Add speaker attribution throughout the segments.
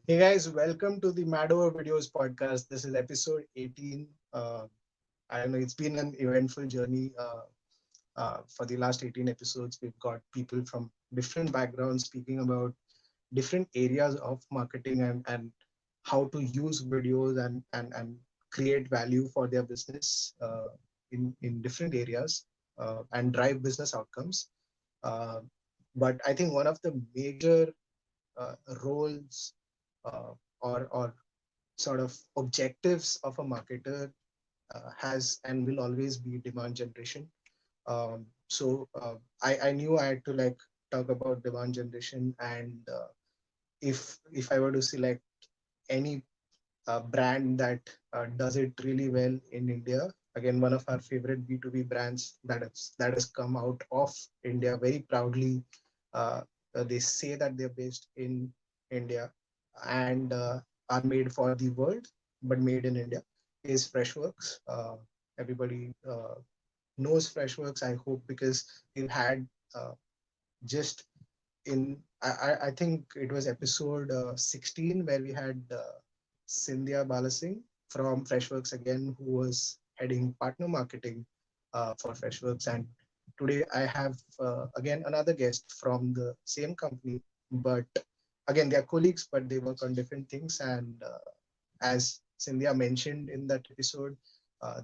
Speaker 1: Hey guys, welcome to the Mad Over Videos podcast. This is episode 18. I don't know, it's been an eventful journey. For the last 18 episodes, we've got people from different backgrounds speaking about different areas of marketing and how to use videos and create value for their business in different areas and drive business outcomes. Uh, but I think one of the major roles uh, or sort of objectives of a marketer has and will always be demand generation. So I knew I had to like talk about demand generation, and if I were to select any brand that does it really well in India, again one of our favorite B2B brands that has come out of India very proudly. Uh, they say that they're based in India and are made for the world, but made in India, is Freshworks. Everybody knows Freshworks, I hope, because we've had uh, just I think it was episode 16 where we had Sindhya Balasingh from Freshworks again, who was heading partner marketing for Freshworks. And today I have again another guest from the same company, but again they are colleagues, but they work on different things. And as Sindhya mentioned in that episode,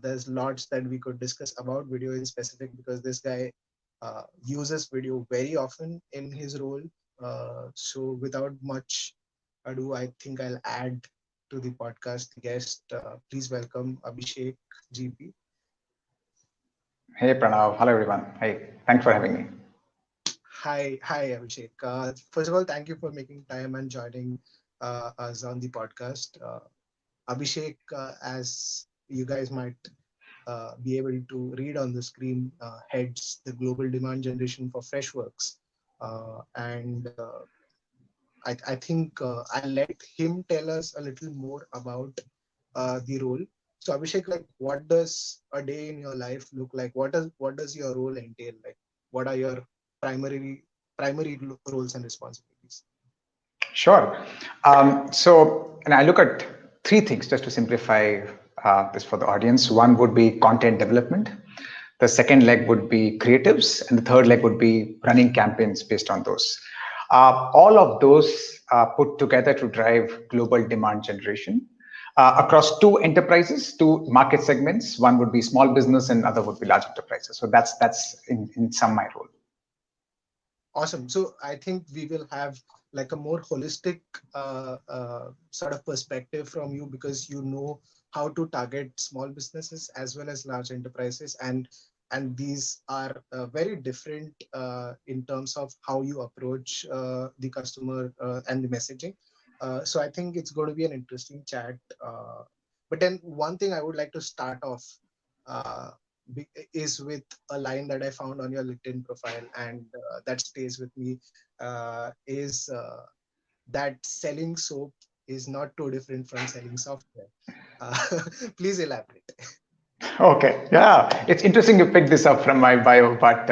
Speaker 1: there's lots that we could discuss about video in specific, because this guy uses video very often in his role. So without much ado, I think I'll add to the podcast guest. Please welcome Abhishek GP.
Speaker 2: Hey Pranav, hello everyone. Hey, thanks for having me.
Speaker 1: Hi Abhishek. First of all, thank you for making time and joining us on the podcast. Abhishek, as you guys might be able to read on the screen, heads the global demand generation for Freshworks. And I think I'll let him tell us a little more about the role. So Abhishek, like, what does a day in your life look like? What does your role entail? Like, what are your primary roles and responsibilities?
Speaker 2: Sure. And I look at three things just to simplify this for the audience. One would be content development. The second leg would be creatives, and the third leg would be running campaigns based on those. All of those put together to drive global demand generation across two enterprises, two market segments. One would be small business, and other would be large enterprises. So that's in some my role.
Speaker 1: Awesome. So I think we will have like a more holistic sort of perspective from you, because you know how to target small businesses as well as large enterprises, and these are very different in terms of how you approach the customer and the messaging. So I think it's going to be an interesting chat. But then one thing I would like to start off uh, is with a line that I found on your LinkedIn profile, and that stays with me. Is that selling soap is not too different from selling software. Uh, Please elaborate.
Speaker 2: Okay, yeah, it's interesting you picked this up from my bio, but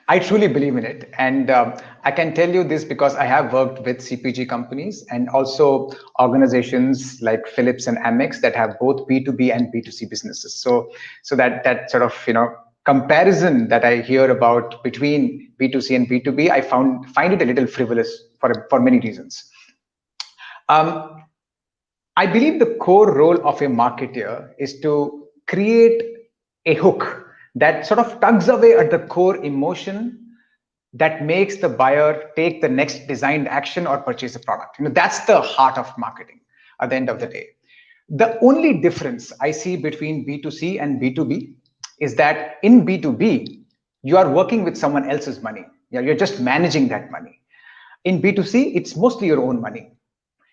Speaker 2: I truly believe in it. And I can tell you this because I have worked with CPG companies and also organizations like Philips and Amex that have both B2B and B2C businesses. So that sort of, comparison that I hear about between B2C and B2B, I find it a little frivolous for many reasons. Um, I believe the core role of a marketer is to create a hook that sort of tugs away at the core emotion that makes the buyer take the next designed action or purchase a product. That's the heart of marketing at the end of the
Speaker 1: Yeah.
Speaker 2: day. The only difference I see between B2C and B2B is that in B2B, you are working with someone else's money. Yeah, you're just managing that money. In B2C, it's mostly your own money.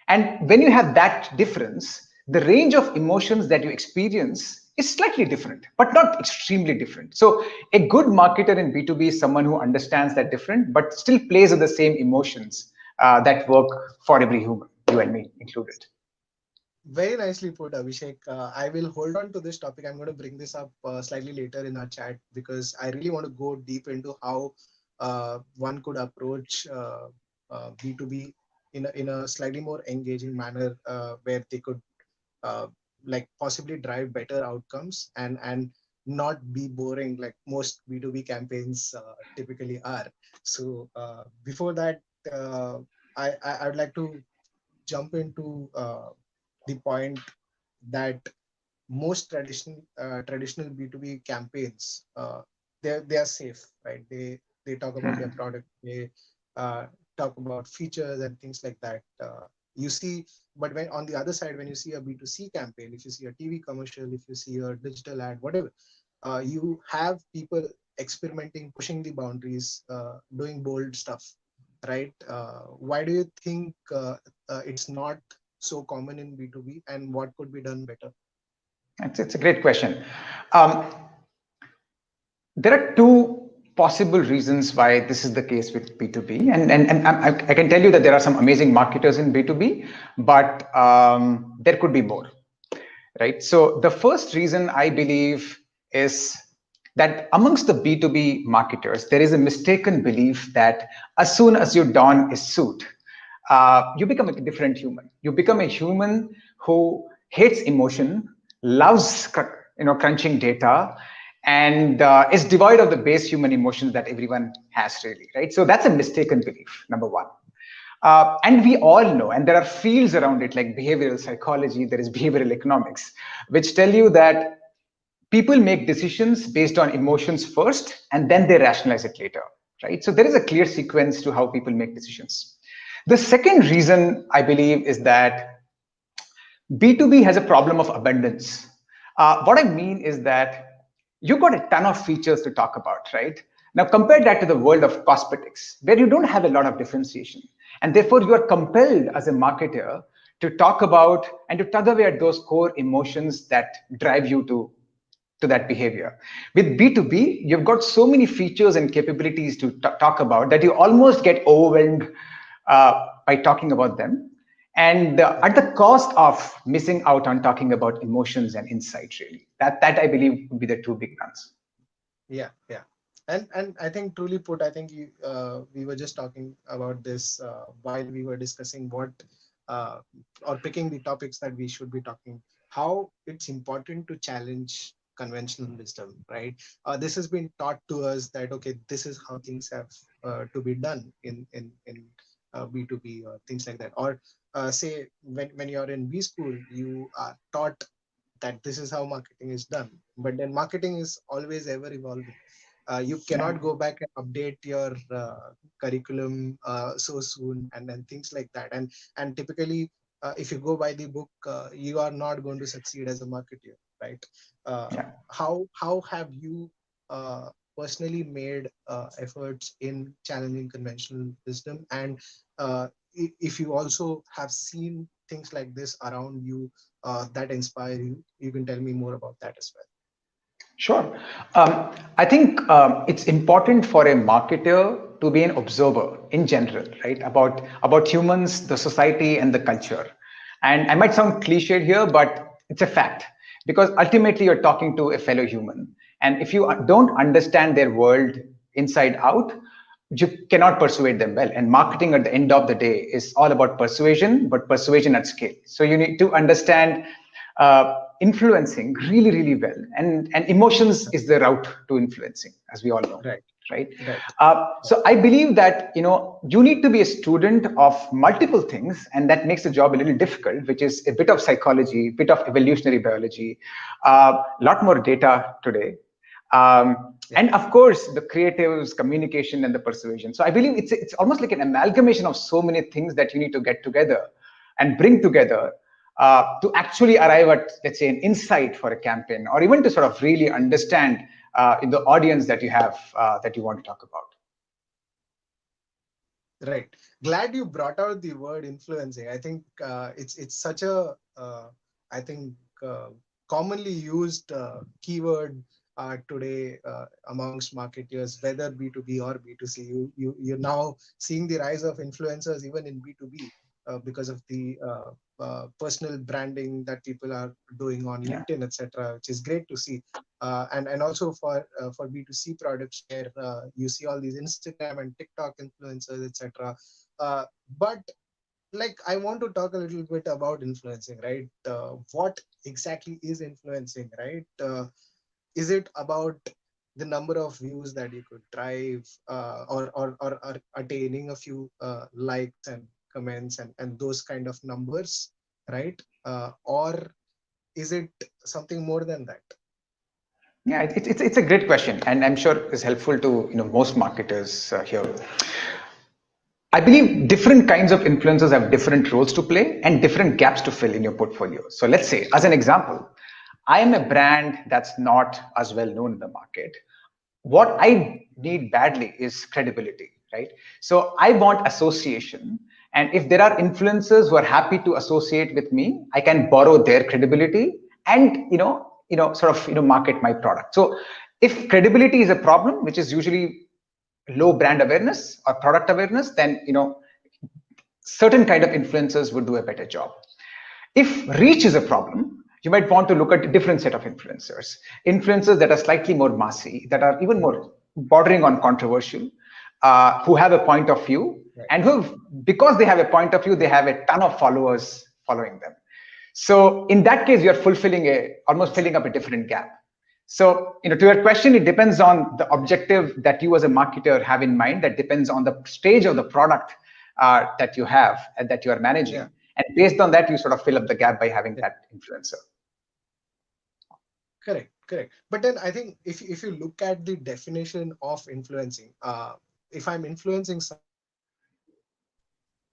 Speaker 2: And when you have that difference, the range of emotions that you experience is slightly different, but not extremely different. So a good marketer in B2B is someone who understands that different, but still plays with the same emotions that work for every human, you and me included.
Speaker 1: Very nicely put, Abhishek. I will hold on to this topic. I'm going to bring this up slightly later in our chat, because I really want to go deep into how one could approach B2B in a slightly more engaging manner, where they could uh, like possibly drive better outcomes and not be boring like most B2B campaigns typically are. So before that, uh, I would like to jump into the point that most traditional B2B campaigns, they are safe, right? They talk about their
Speaker 2: Hmm.
Speaker 1: product, they uh, talk about features and things like that. You see, but when on the other side, when you see a B2C campaign, if you see a TV commercial, if you see a digital ad, whatever, you have people experimenting, pushing the boundaries, doing bold stuff, right? Why do you think it's not so common in B2B, and what could be done better?
Speaker 2: It's a great question. Um, there are two possible reasons why this is the case with B2B. And I can tell you that there are some amazing marketers in B2B, but there could be more, right? So the first reason I believe is that amongst the B2B marketers, there is a mistaken belief that as soon as you don a suit, you become a different human. You become a human who hates emotion, loves crunching data, and is devoid of the base human emotions that everyone has, really, right? So that's a mistaken belief, number one. And we all know, and there are fields around it like behavioral psychology, there is behavioral economics, which tell you that people make decisions based on emotions first and then they rationalize it later, right? So there is a clear sequence to how people make decisions. The second reason I believe is that B2B has a problem of abundance. What I mean is that you got a ton of features to talk about, right? Now compare that to the world of cosmetics, where you don't have a lot of differentiation. And therefore, you are compelled as a marketer to talk about and to tug away at those core emotions that drive you to that behavior. With B2B, you've got so many features and capabilities to talk about that you almost get overwhelmed by talking about them. And at the cost of missing out on talking about emotions and insight, really. That I believe would be the two big ones.
Speaker 1: Yeah, yeah. And I think truly put, I think we were just talking about this while we were discussing what uh, or picking the topics that we should be talking, how it's important to challenge conventional wisdom, right? This has been taught to us that okay, this is how things have to be done in B2B or things like that. Or say when you're in B school, you are taught that this is how marketing is done, but then marketing is always ever evolving. You
Speaker 2: Yeah.
Speaker 1: cannot go back and update your curriculum so soon, and things like that. And typically, if you go by the book, you are not going to succeed as a marketer, right?
Speaker 2: Yeah.
Speaker 1: How have you personally made efforts in challenging conventional wisdom, and if you also have seen things like this around you that inspire you, you can tell me more about that as well.
Speaker 2: Sure. I think it's important for a marketer to be an observer in general, right? About humans, the society, and the culture. And I might sound cliched here, but it's a fact because ultimately you're talking to a fellow human, and if you don't understand their world inside out, you cannot persuade them well. And marketing at the end of the day is all about persuasion, but persuasion at scale. So you need to understand influencing really, really well. And emotions is the route to influencing, as we all know,
Speaker 1: Right,
Speaker 2: right?
Speaker 1: right.
Speaker 2: So I believe that you need to be a student of multiple things, and that makes the job a little difficult, which is a bit of psychology, a bit of evolutionary biology, a lot more data today,
Speaker 1: Yeah,
Speaker 2: and of course the creatives, communication, and the persuasion. So I believe it's almost like an amalgamation of so many things that you need to get together and bring together to actually arrive at, let's say, an insight for a campaign, or even to sort of really understand in the audience that you have that you want to talk about.
Speaker 1: right. Glad you brought out the word influencing. I think it's such a I think commonly used keyword today amongst marketers, whether B2B or B2C. You're now seeing the rise of influencers even in B2B because of the personal branding that people are doing on
Speaker 2: Yeah.
Speaker 1: LinkedIn, etc., which is great to see. And also for B2C products where you see all these Instagram and TikTok influencers, etc. But like I want to talk a little bit about influencing, right? What exactly is influencing, right? Is it about the number of views that you could drive, or attaining a few likes and comments and those kind of numbers, right? Or is it something more than that?
Speaker 2: Yeah, it's a great question, and I'm sure it's helpful to most marketers here. I believe different kinds of influencers have different roles to play and different gaps to fill in your portfolio. So let's say, as an example, I am a brand that's not as well known in the market. What I need badly is credibility, right? So I want association. And if there are influencers who are happy to associate with me, I can borrow their credibility and sort of market my product. So if credibility is a problem, which is usually low brand awareness or product awareness, then certain kind of influencers would do a better job. If reach is a problem, you might want to look at a different set of influencers that are slightly more massy, that are even more bordering on controversial, who have a point of view,
Speaker 1: Right.
Speaker 2: and who, because they have a point of view, they have a ton of followers following them. So in that case, you're almost filling up a different gap. So, to your question, it depends on the objective that you as a marketer have in mind. That depends on the stage of the product that you have and that you are managing.
Speaker 1: Yeah.
Speaker 2: And based on that, you sort of fill up the gap by having that influencer.
Speaker 1: Correct, correct. But then I think if you look at the definition of influencing, if I'm influencing someone,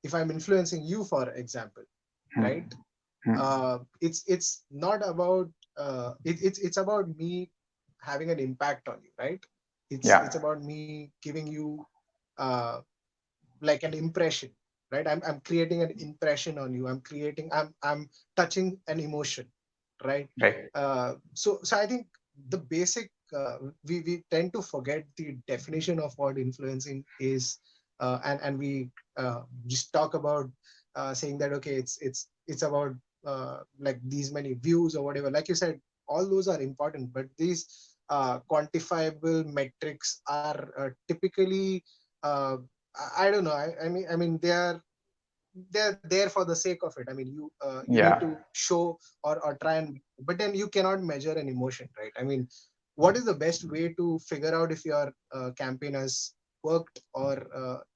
Speaker 1: if I'm influencing you, for example,
Speaker 2: Hmm.
Speaker 1: right?
Speaker 2: Hmm.
Speaker 1: It's not about it's about me having an impact on you, right? It's
Speaker 2: Yeah.
Speaker 1: about me giving you uh, like an impression, right? I'm creating an impression on you. I'm touching an emotion, right?
Speaker 2: Right.
Speaker 1: So I think the basic we tend to forget the definition of what influencing is, and we just talk about saying that okay, it's about like these many views or whatever. Like you said, all those are important, but these quantifiable metrics are typically I don't know. I mean, they're there for the sake of it. I mean, you need
Speaker 2: Yeah.
Speaker 1: to show or try and, but then you cannot measure an emotion, right? I mean, what is the best way to figure out if your campaign has worked, or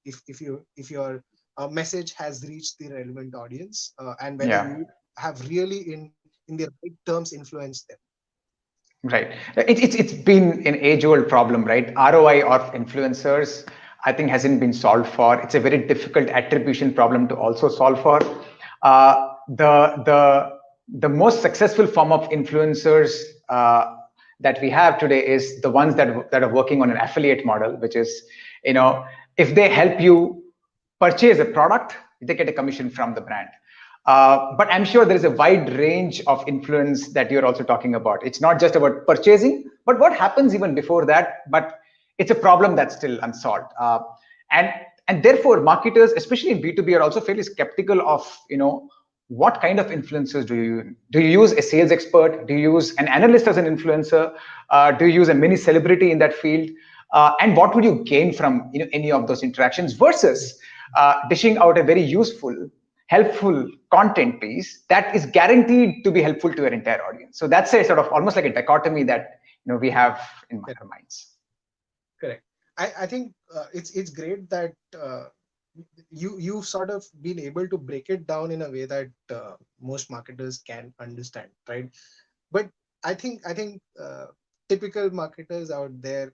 Speaker 1: if your message has reached the relevant audience, and whether
Speaker 2: Yeah.
Speaker 1: you have really in the right terms influenced them.
Speaker 2: Right. It's been an age-old problem, right? ROI of influencers, I think, hasn't been solved for. It's a very difficult attribution problem to also solve for. The most successful form of influencers that we have today is the ones that are working on an affiliate model, which is, you know, if they help you purchase a product, they get a commission from the brand. But I'm sure there is a wide range of influence that you're also talking about. It's not just about purchasing, but what happens even before that. But it's a problem that's still unsolved. And and therefore, marketers, especially in B2B, are also fairly skeptical of what kind of influencers do you use a sales expert? Do you use an analyst as an influencer? Do you use a mini celebrity in that field? And what would you gain from any of those interactions versus dishing out a very useful, helpful content piece that is guaranteed to be helpful to your entire audience? So that's a sort of almost like a dichotomy that we have in our minds.
Speaker 1: Correct. I think it's great that you've sort of been able to break it down in a way that most marketers can understand, right? But I think typical marketers out there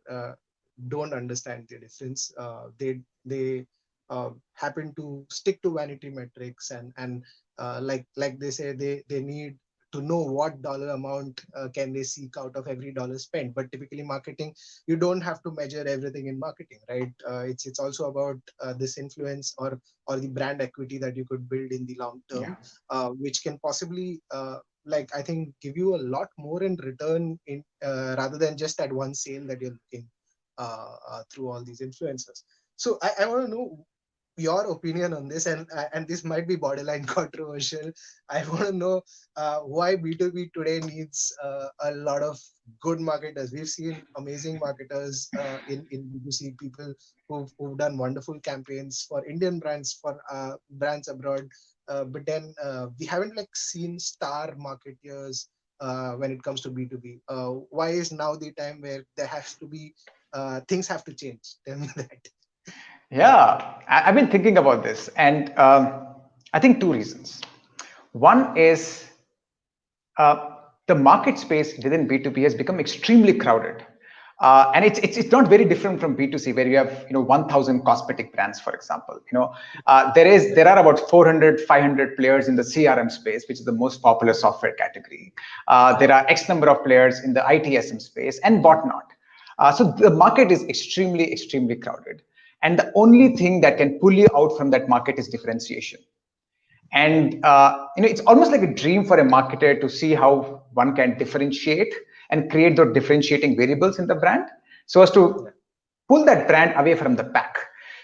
Speaker 1: don't understand the difference. They happen to stick to vanity metrics, and like they say, they need to know what dollar amount can they seek out of every dollar spent. But typically marketing, you don't have to measure everything in marketing, right? It's also about this influence or the brand equity that you could build in the long
Speaker 2: Yeah.
Speaker 1: term, which can possibly like I think give you a lot more in return in rather than just that one sale that you're looking through all these influencers. So I want to know, your opinion on this, and this might be borderline controversial. I want to know why B2B today needs a lot of good marketers. We've seen amazing marketers in B2C, people who've done wonderful campaigns for Indian brands, for brands abroad. But then we haven't like seen star marketeers when it comes to B2B. Why is now the time where there has to be things have to change? Tell me that.
Speaker 2: Yeah, I've been thinking about this, and I think two reasons. One is the market space within B2B has become extremely crowded. And it's not very different from B2C, where you have 1,000 cosmetic brands, for example. There are about 400, 500 players in the CRM space, which is the most popular software category. There are X number of players in the ITSM space and whatnot. So the market is extremely, extremely crowded. And the only thing that can pull you out from that market is differentiation. And it's almost like a dream for a marketer to see how one can differentiate and create those differentiating variables in the brand so as to
Speaker 1: Yeah,
Speaker 2: pull that brand away from the pack.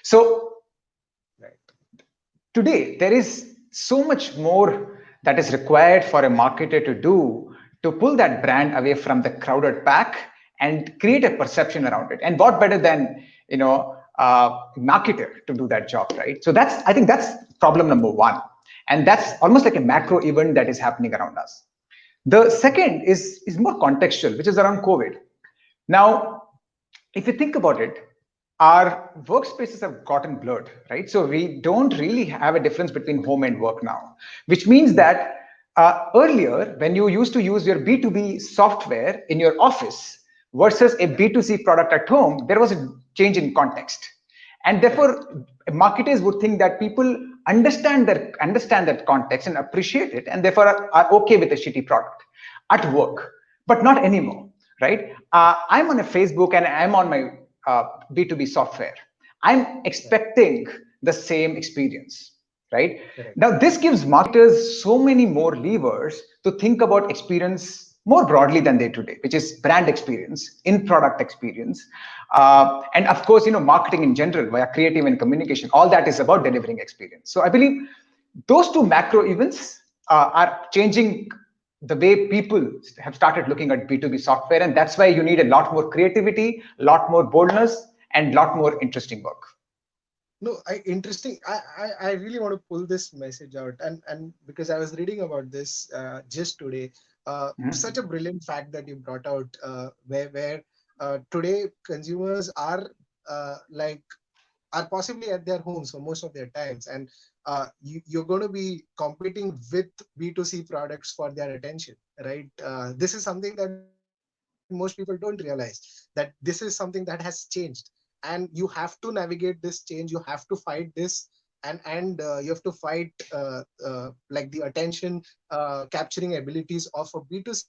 Speaker 2: So
Speaker 1: right.
Speaker 2: today there is so much more that is required for a marketer to do to pull that brand away from the crowded pack and create a perception around it. And what better than marketer to do that job, right? So I think that's problem number one, and that's almost like a macro event that is happening around us. The second is more contextual, which is around COVID. Now, if you think about it, our workspaces have gotten blurred, right? So we don't really have a difference between home and work now, which means
Speaker 1: Yeah,
Speaker 2: that earlier, when you used to use your B2B software in your office versus a
Speaker 1: yeah,
Speaker 2: B2C product at home, there was a change in context. And
Speaker 1: correct.
Speaker 2: therefore, marketers would think that people understand that context and appreciate it, and therefore are okay with a shitty product at work, but not anymore, right? I'm on a Facebook and I'm on my B2B software. I'm
Speaker 1: Yeah,
Speaker 2: expecting the same experience, right?
Speaker 1: correct.
Speaker 2: Now, this gives marketers so many more levers to think about experience more broadly than they do today, which is brand experience, in-product experience, and of course, marketing in general via creative and communication. All that is about delivering experience. So I believe those two macro events are changing the way people have started looking at B2B software, and that's why you need a lot more creativity, a lot more boldness, and a lot more interesting work.
Speaker 1: No, interesting. I really want to pull this message out, and because I was reading about this just today. Such a
Speaker 2: Mhm.
Speaker 1: brilliant fact that you brought out, where today consumers like are possibly at their homes for most of their times, and you're going to be competing with B2C products for their attention, right? This is something that most people don't realize, that this is something that has changed, and you have to navigate this change, you have to fight this, and you have to fight like the attention capturing abilities of a B2C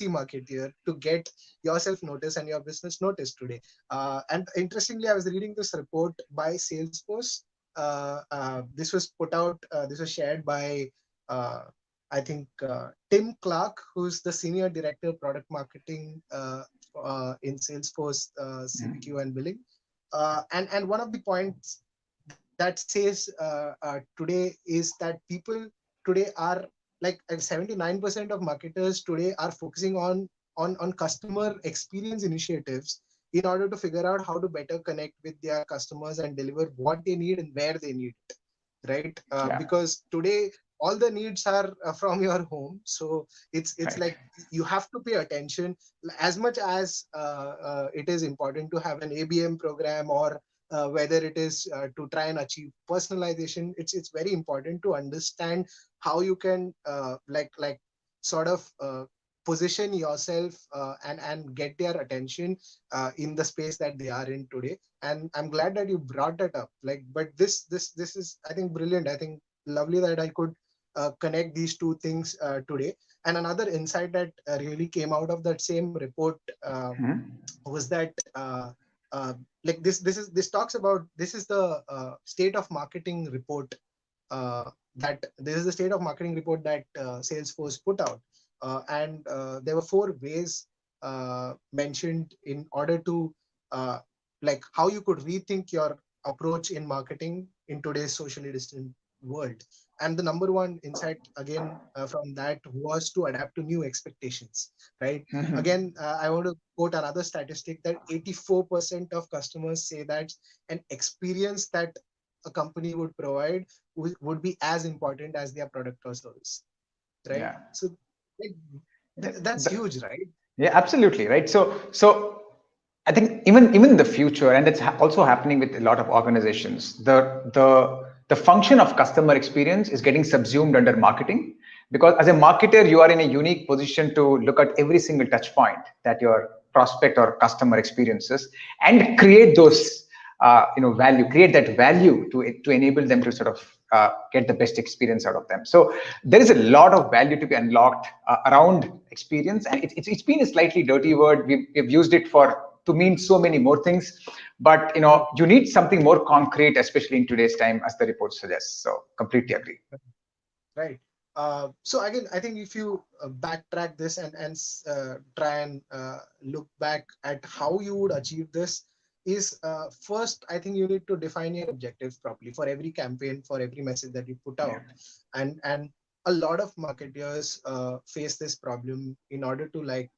Speaker 1: marketeer to get yourself noticed and your business noticed today. And interestingly, I was reading this report by Salesforce. This was put out, this was shared by, uh, I think, Tim Clark, who's the Senior Director Product Marketing in Salesforce CPQ and Billing. And one of the points that says today is that people today are like 79% of marketers today are focusing on customer experience initiatives in order to figure out how to better connect with their customers and deliver what they need and where they need it, right?
Speaker 2: Yeah,
Speaker 1: Because today all the needs are from your home, so it's
Speaker 2: right.
Speaker 1: like you have to pay attention as much as it is important to have an ABM program, or whether it is to try and achieve personalization. It's very important to understand how you can like sort of position yourself and get their attention in the space that they are in today. And I'm glad that you brought that up, like, but this is, I think, brilliant. I think lovely that I could connect these two things today. And another insight that really came out of that same report
Speaker 2: Mhm.
Speaker 1: was that like this talks about, this is the state of marketing report, that this is the state of marketing report that Salesforce put out, and there were four ways mentioned in order to like how you could rethink your approach in marketing in today's socially distant world. And the number one insight again from that was to adapt to new expectations, right?
Speaker 2: Mhm.
Speaker 1: Again, I want to quote another statistic that 84% of customers say that an experience that a company would provide would be as important as their product or service, right?
Speaker 2: Yeah.
Speaker 1: So like,
Speaker 2: The-
Speaker 1: that's
Speaker 2: the-
Speaker 1: huge, right?
Speaker 2: Yeah, absolutely, right. So I think even in the future, and it's also happening with a lot of organizations, the function of customer experience is getting subsumed under marketing, because as a marketer, you are in a unique position to look at every single touch point that your prospect or customer experiences and create those value, create that value to enable them to sort of get the best experience out of them. So there is a lot of value to be unlocked around experience, and it's been a slightly dirty word. We've used it for to mean so many more things, but
Speaker 1: Mhm.
Speaker 2: you need something more concrete, especially in today's time, as the report suggests. So completely agree.
Speaker 1: Right. So again, I think if you backtrack this and try and look back at how you would achieve this, is first I think you need to define your objectives properly for every campaign, for every message that you put
Speaker 2: Yeah.
Speaker 1: out, and a lot of marketers face this problem in order to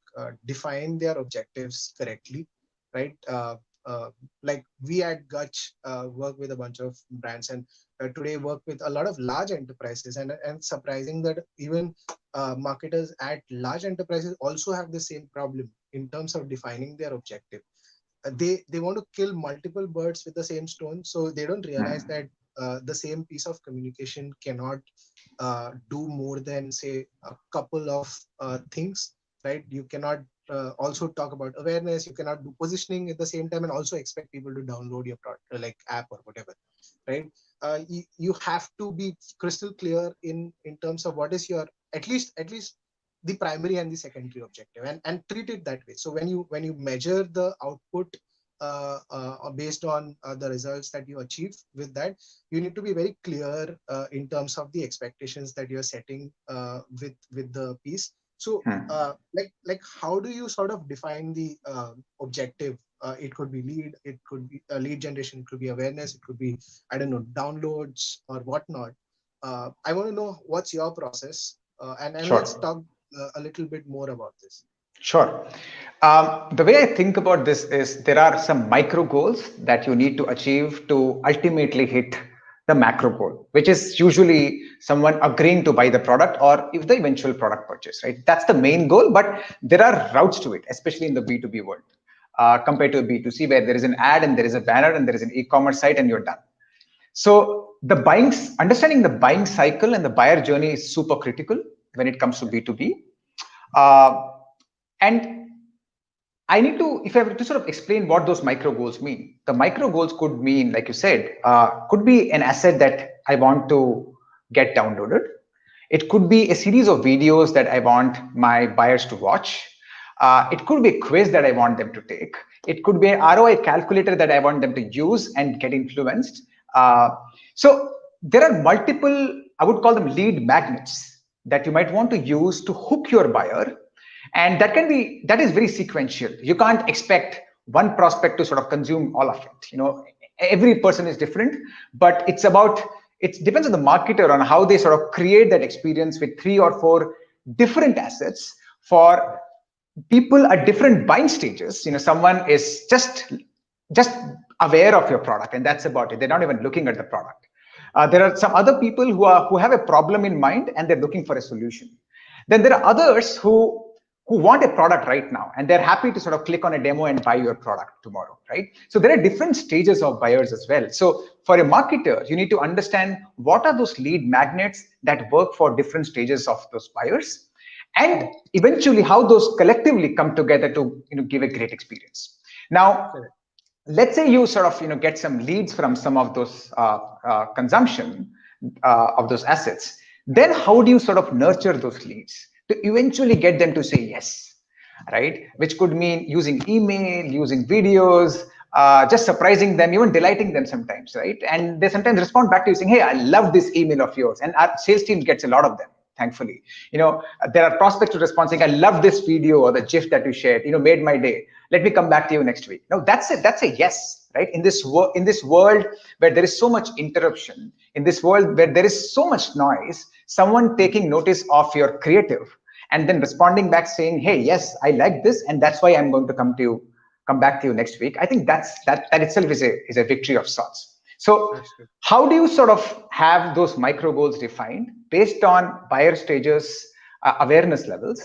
Speaker 1: define their objectives correctly, right? Uh, like we at Guch work with a bunch of brands, and today work with a lot of large enterprises, and surprising that even marketers at large enterprises also have the same problem in terms of defining their objective. They want to kill multiple birds with the same stone, so they don't realize
Speaker 2: Hmm.
Speaker 1: that the same piece of communication cannot do more than say a couple of things, right? You cannot also talk about awareness, you cannot do positioning at the same time and also expect people to download your product like app or whatever, right? You have to be crystal clear in terms of what is your at least the primary and the secondary objective, and treat it that way. So when you measure the output based on the results that you achieve with that, you need to be very clear in terms of the expectations that you're setting with the piece. So
Speaker 2: Hmm.
Speaker 1: how do you sort of define the objective? It could be it could be lead generation, it could be awareness, it could be, I don't know, downloads or whatnot. I want to know what's your process, and let's
Speaker 2: Sure.
Speaker 1: talk a little bit more about this.
Speaker 2: Sure. The way I think about this is there are some micro goals that you need to achieve to ultimately hit the macro goal, which is usually someone agreeing to buy the product or if the eventual product purchase, right? That's the main goal, but there are routes to it, especially in the B2B world, compared to a B2C where there is an ad and there is a banner and there is an e-commerce site and you're done. So understanding the buying cycle and the buyer journey is super critical when it comes to B2B. Uh, and I need to, if I were to sort of explain what those micro goals mean, the micro goals could mean, like you said, could be an asset that I want to get downloaded. It could be a series of videos that I want my buyers to watch. It could be a quiz that I want them to take. It could be an ROI calculator that I want them to use and get influenced. So there are multiple, I would call them lead magnets that you might want to use to hook your buyer, and that is very sequential. You can't expect one prospect to sort of consume all of it. Every person is different, but it depends on the marketer on how they sort of create that experience with 3 or 4 different assets for people at different buying stages. Someone is just aware of your product and that's about it. They're not even looking at the product. There are some other people who have a problem in mind and they're looking for a solution. Then there are others who want a product right now and they're happy to sort of click on a demo and buy your product tomorrow, right? So there are different stages of buyers as well. So for a marketer, you need to understand what are those lead magnets that work for different stages of those buyers, and
Speaker 1: Hmm.
Speaker 2: eventually how those collectively come together to give a great experience. Now,
Speaker 1: Correct.
Speaker 2: let's say you sort of get some leads from some of those consumption of those assets. Then how do you sort of nurture those leads to eventually get them to say yes, right? Which could mean using email, using videos, just surprising them, even delighting them sometimes, right? And they sometimes respond back to you saying, hey, I love this email of yours. And our sales team gets a lot of them, thankfully. There are prospects to respond saying, I love this video or the GIF that you shared, made my day. let me come back to you next week. No, that's a yes, right? In this world where there is so much interruption, in this world where there is so much noise, someone taking notice of your creative and then responding back saying, hey, yes, I like this, and that's why I'm going to come back to you next week. I think that itself is a victory of sorts. So
Speaker 1: Absolutely.
Speaker 2: how do you sort of have those micro goals defined based on buyer stages, awareness levels?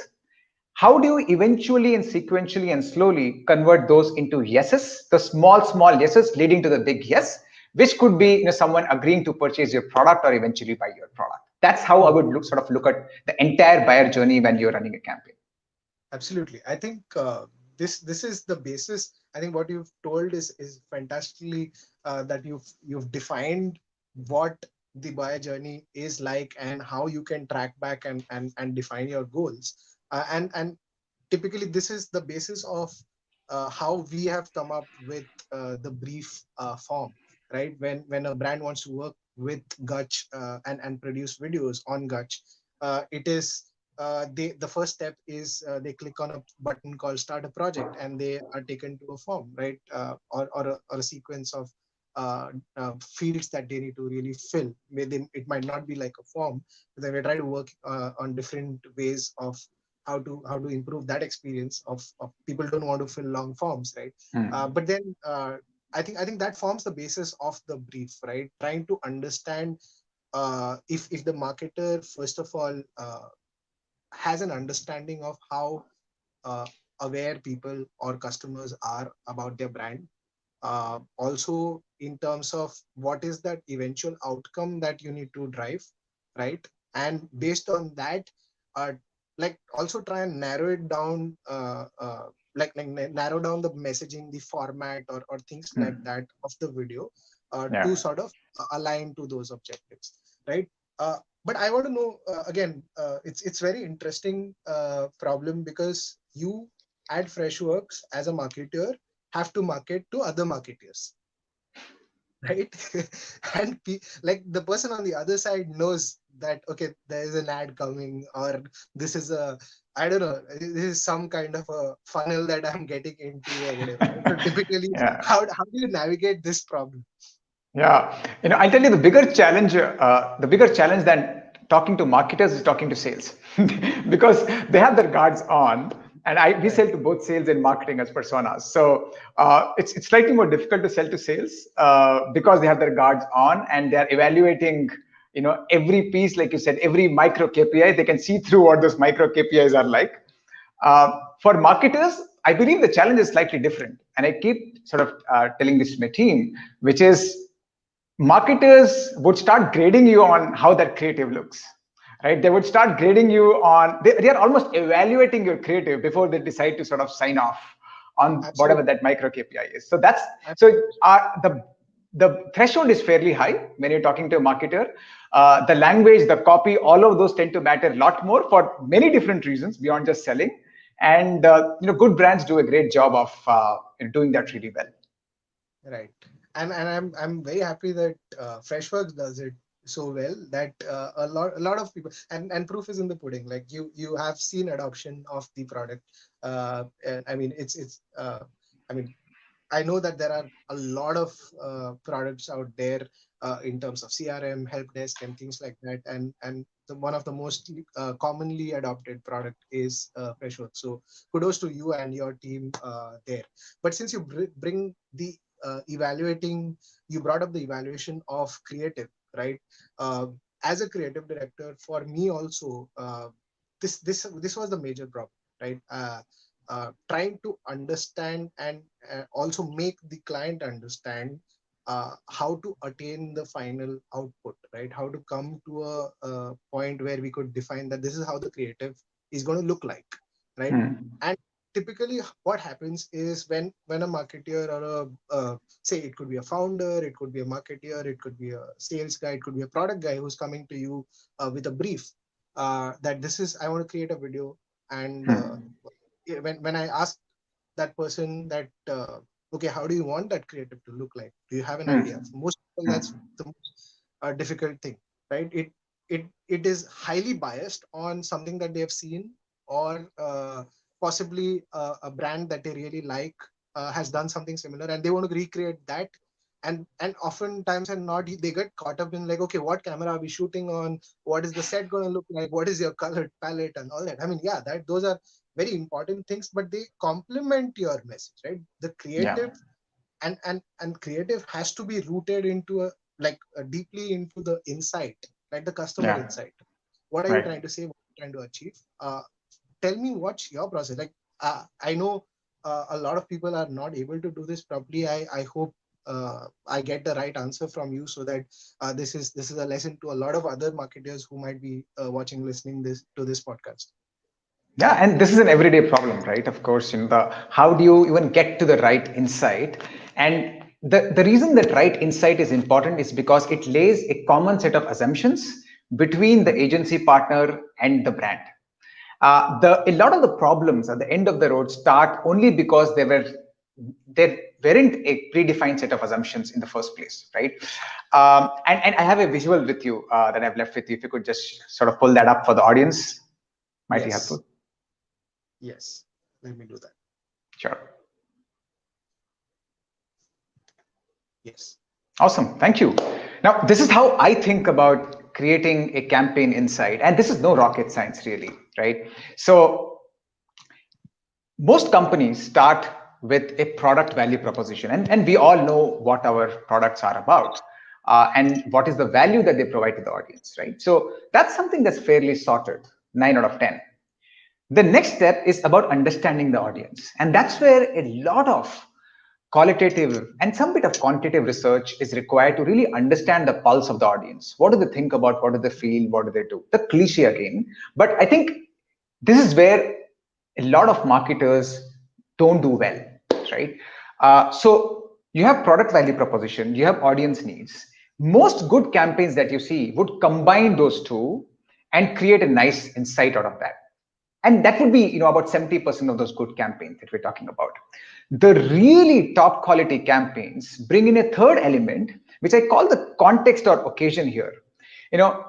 Speaker 2: How do you eventually and sequentially and slowly convert those into yeses, the small yeses leading to the big yes, which could be,
Speaker 1: Yeah.
Speaker 2: someone agreeing to purchase your product or eventually buy your product? That's how I would look at the entire buyer journey when you're running a campaign.
Speaker 1: Absolutely. I think this is the basis. I think what you've told is fantastically that you've defined what the buyer journey is like and how you can track back and define your goals. And typically this is the basis of how we have come up with the brief form, right? When a brand wants to work with guch and produce videos on guch, it is the first step is they click on a button called start a project and they are taken to a form, right? Or a sequence of fields that they need to really fill. It might not be like a form, but then we try to work on different ways of how to improve that experience of people don't want to fill long forms, right? But then I think that forms the basis of the brief, right? Trying to understand if the marketer first of all has an understanding of how uh, aware people or customers are about their brand. Also, in terms of what is that eventual outcome that you need to drive, right? And based on that, uh, like also try and narrow it down, narrow down the messaging, the format, or things like that of the video
Speaker 2: Yeah.
Speaker 1: to sort of align to those objectives, right? But I want to know again. It's very interesting problem because you at Freshworks as a marketer have to market to other marketers, right? And like the person on the other side knows that okay, there is an ad coming, or this is a, I don't know, this is some kind of a funnel that I'm getting into or whatever, right? So typically,
Speaker 2: Yeah.
Speaker 1: how do you navigate this problem?
Speaker 2: Yeah, I tell you the bigger challenge than talking to marketers is talking to sales, because they have their guards on, and we
Speaker 1: Right.
Speaker 2: sell to both sales and marketing as personas. So it's slightly more difficult to sell to sales because they have their guards on and they're evaluating, every piece, like you said, every micro KPI. They can see through what those micro KPIs are like. For marketers, I believe the challenge is slightly different, and I keep sort of telling this to my team, which is marketers would start grading you on how that creative looks, right? They would start grading you on, they are almost evaluating your creative before they decide to sort of sign off on whatever
Speaker 1: Absolutely.
Speaker 2: that micro KPI is. So that's, so
Speaker 1: Absolutely.
Speaker 2: the threshold is fairly high when you're talking to a marketer. The language, the copy, all of those tend to matter a lot more for many different reasons beyond just selling. And good brands do a great job of doing that really well.
Speaker 1: Right. And I'm very happy that Freshworks does it so well that a lot of people, and proof is in the pudding. Like you have seen adoption of the product. And I mean it's I mean I know that there are a lot of products out there in terms of CRM, help desk, and things like that. And one of the most commonly adopted product is Freshworks. So kudos to you and your team there. But since you bring the you brought up the evaluation of creative, right? Uh, as a creative director, for me also, this was the major problem, right? Trying to understand and also make the client understand how to attain the final output, right? How to come to a point where we could define that this is how the creative is going to look like, right?
Speaker 2: Hmm.
Speaker 1: And typically, what happens is when a marketer or say it could be a founder, it could be a marketer, it could be a sales guy, it could be a product guy who's coming to you with a brief that this is I want to create a video and
Speaker 2: Hmm.
Speaker 1: when I ask that person that okay, how do you want that creative to look like? Do you have an idea? For
Speaker 2: Hmm.
Speaker 1: most people, that's the most difficult thing, right? It is highly biased on something that they have seen or possibly a brand that they really like has done something similar, and they want to recreate that. And oftentimes and not, they get caught up in like, okay, what camera are we shooting on? What is the set going to look like? What is your color palette and all that? I mean, yeah, that those are very important things, but they complement your message, right? The
Speaker 2: Yeah.
Speaker 1: creative and creative has to be rooted into a like deeply into the insight, like the customer
Speaker 2: Yeah.
Speaker 1: insight. What are you
Speaker 2: Right.
Speaker 1: trying to say? What are you trying to achieve? Tell me what's your process. Like I know a lot of people are not able to do this properly. I hope I get the right answer from you, so that this is a lesson to a lot of other marketers who might be watching, listening this to this podcast.
Speaker 2: Yeah, and this is an everyday problem, right? Of course, the how do you even get to the right insight? And the reason that right insight is important is because it lays a common set of assumptions between the agency partner and the brand. A lot of the problems at the end of the road start only because there weren't a predefined set of assumptions in the first place, right? And I have a visual with you that I've left with you. If you could just sort of pull that up for the audience, might be
Speaker 1: Yes,
Speaker 2: helpful.
Speaker 1: yes. Let me do that.
Speaker 2: Sure.
Speaker 1: Yes.
Speaker 2: Awesome. Thank you. Now, this is how I think about creating a campaign insight. And this is no rocket science, really, right? So, most companies start with a product value proposition, and we all know what our products are about. And what is the value that they provide to the audience, right? So that's something that's fairly sorted, 9 out of 10. The next step is about understanding the audience. And that's where a lot of qualitative and some bit of quantitative research is required to really understand the pulse of the audience. What do they think about? What do they feel? What do they do? The cliche again. But I think this is where a lot of marketers don't do well, right? So you have product value proposition, you have audience needs. Most good campaigns that you see would combine those two and create a nice insight out of that. And that would be, about 70% of those good campaigns that we're talking about. The really top quality campaigns bring in a third element, which I call the context or occasion here. You know,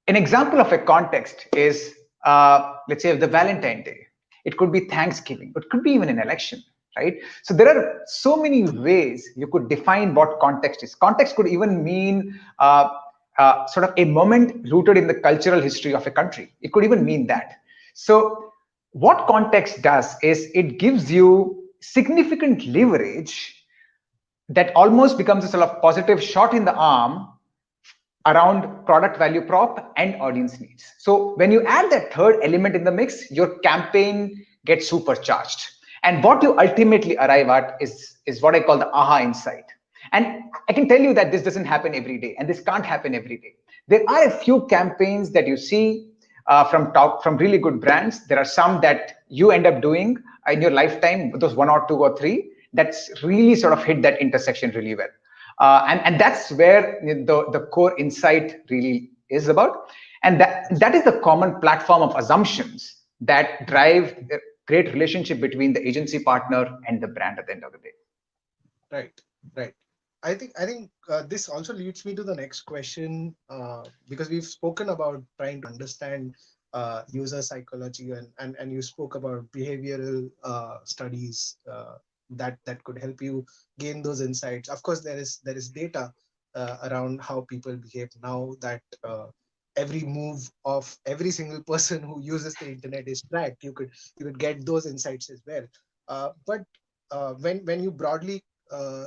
Speaker 2: an example of a context is, let's say, the Valentine Day. It could be Thanksgiving. It could be even an election, right? So there are so many ways you could define what context is. Context could even mean sort of a moment rooted in the cultural history of a country. It could even mean that. So what context does is it gives you significant leverage that almost becomes a sort of positive shot in the arm around product value prop and audience needs. So when you add that third element in the mix, your campaign gets supercharged. And what you ultimately arrive at is what I call the aha insight. And I can tell you that this doesn't happen every day, and this can't happen every day. There are a few campaigns that you see from really good brands. There are some that you end up doing in your lifetime, those one or two or three, that's really sort of hit that intersection really well. And that's where the core insight really is about. And that is the common platform of assumptions that drive the great relationship between the agency partner and the brand at the end of the day.
Speaker 1: Right, right. I think this also leads me to the next question, because we've spoken about trying to understand user psychology, and you spoke about behavioral studies that could help you gain those insights. Of course, there is data around how people behave now, that every move of every single person who uses the internet is tracked. You could get those insights as well. But when you broadly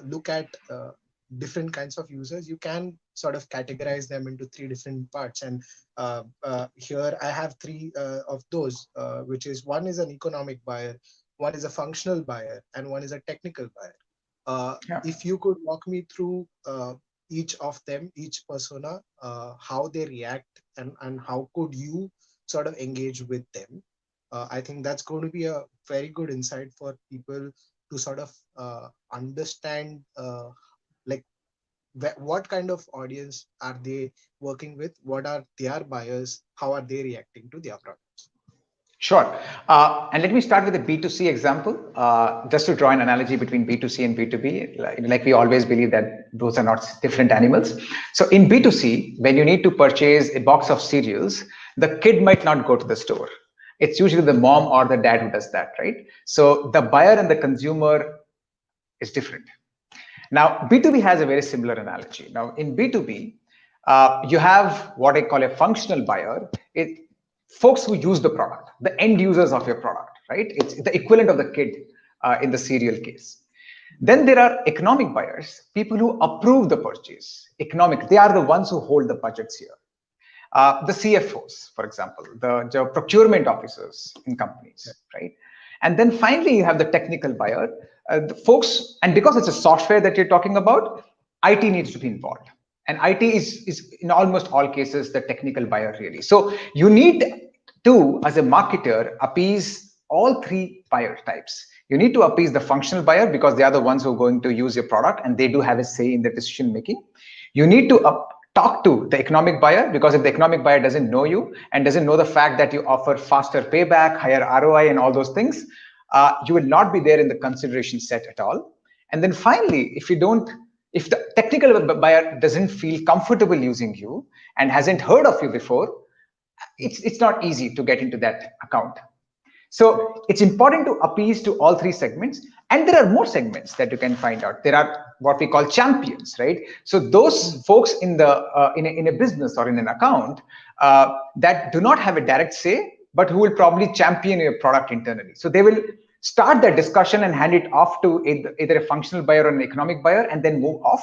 Speaker 1: look at different kinds of users, you can sort of categorize them into three different parts. And here I have three of those, which is: one is an economic buyer, one is a functional buyer, and one is a technical buyer.
Speaker 2: Yeah.
Speaker 1: If you could walk me through each of them, each persona, how they react, and how could you sort of engage with them, I think that's going to be a very good insight for people to sort of understand, like what kind of audience are they working with, what are their buyers, how are they reacting to their products.
Speaker 2: Sure. And let me start with a B2C example, just to draw an analogy between B2C and B2B. Like we always believe that those are not different animals. So in B2C, when you need to purchase a box of cereals, the kid might not go to the store. It's usually the mom or the dad who does that, right? So the buyer and the consumer is different. Now, B2B has a very similar analogy. Now, in B2B, you have what I call a functional buyer. Folks who use the product, the end users of your product, right? It's the equivalent of the kid in the serial case. Then there are economic buyers, people who approve the purchase. Economic, they are the ones who hold the budgets here. The CFOs, for example, the procurement officers in companies, right? And then finally, you have the technical buyer, the folks, and because it's a software that you're talking about, IT needs to be involved. And IT is in almost all cases the technical buyer, really. So you need to, as a marketer, appease all three buyer types. You need to appease the functional buyer because they are the ones who are going to use your product and they do have a say in the decision making. You need to talk to the economic buyer, because if the economic buyer doesn't know you and doesn't know the fact that you offer faster payback, higher ROI, and all those things, you will not be there in the consideration set at all. And then finally, if the technical buyer doesn't feel comfortable using you and hasn't heard of you before, it's not easy to get into that account. So it's important to appease to all three segments. And there are more segments that you can find out. There are what we call champions, right? So those folks in a business or in an account that do not have a direct say, but who will probably champion your product internally. So they will start that discussion and hand it off to either a functional buyer or an economic buyer and then move off.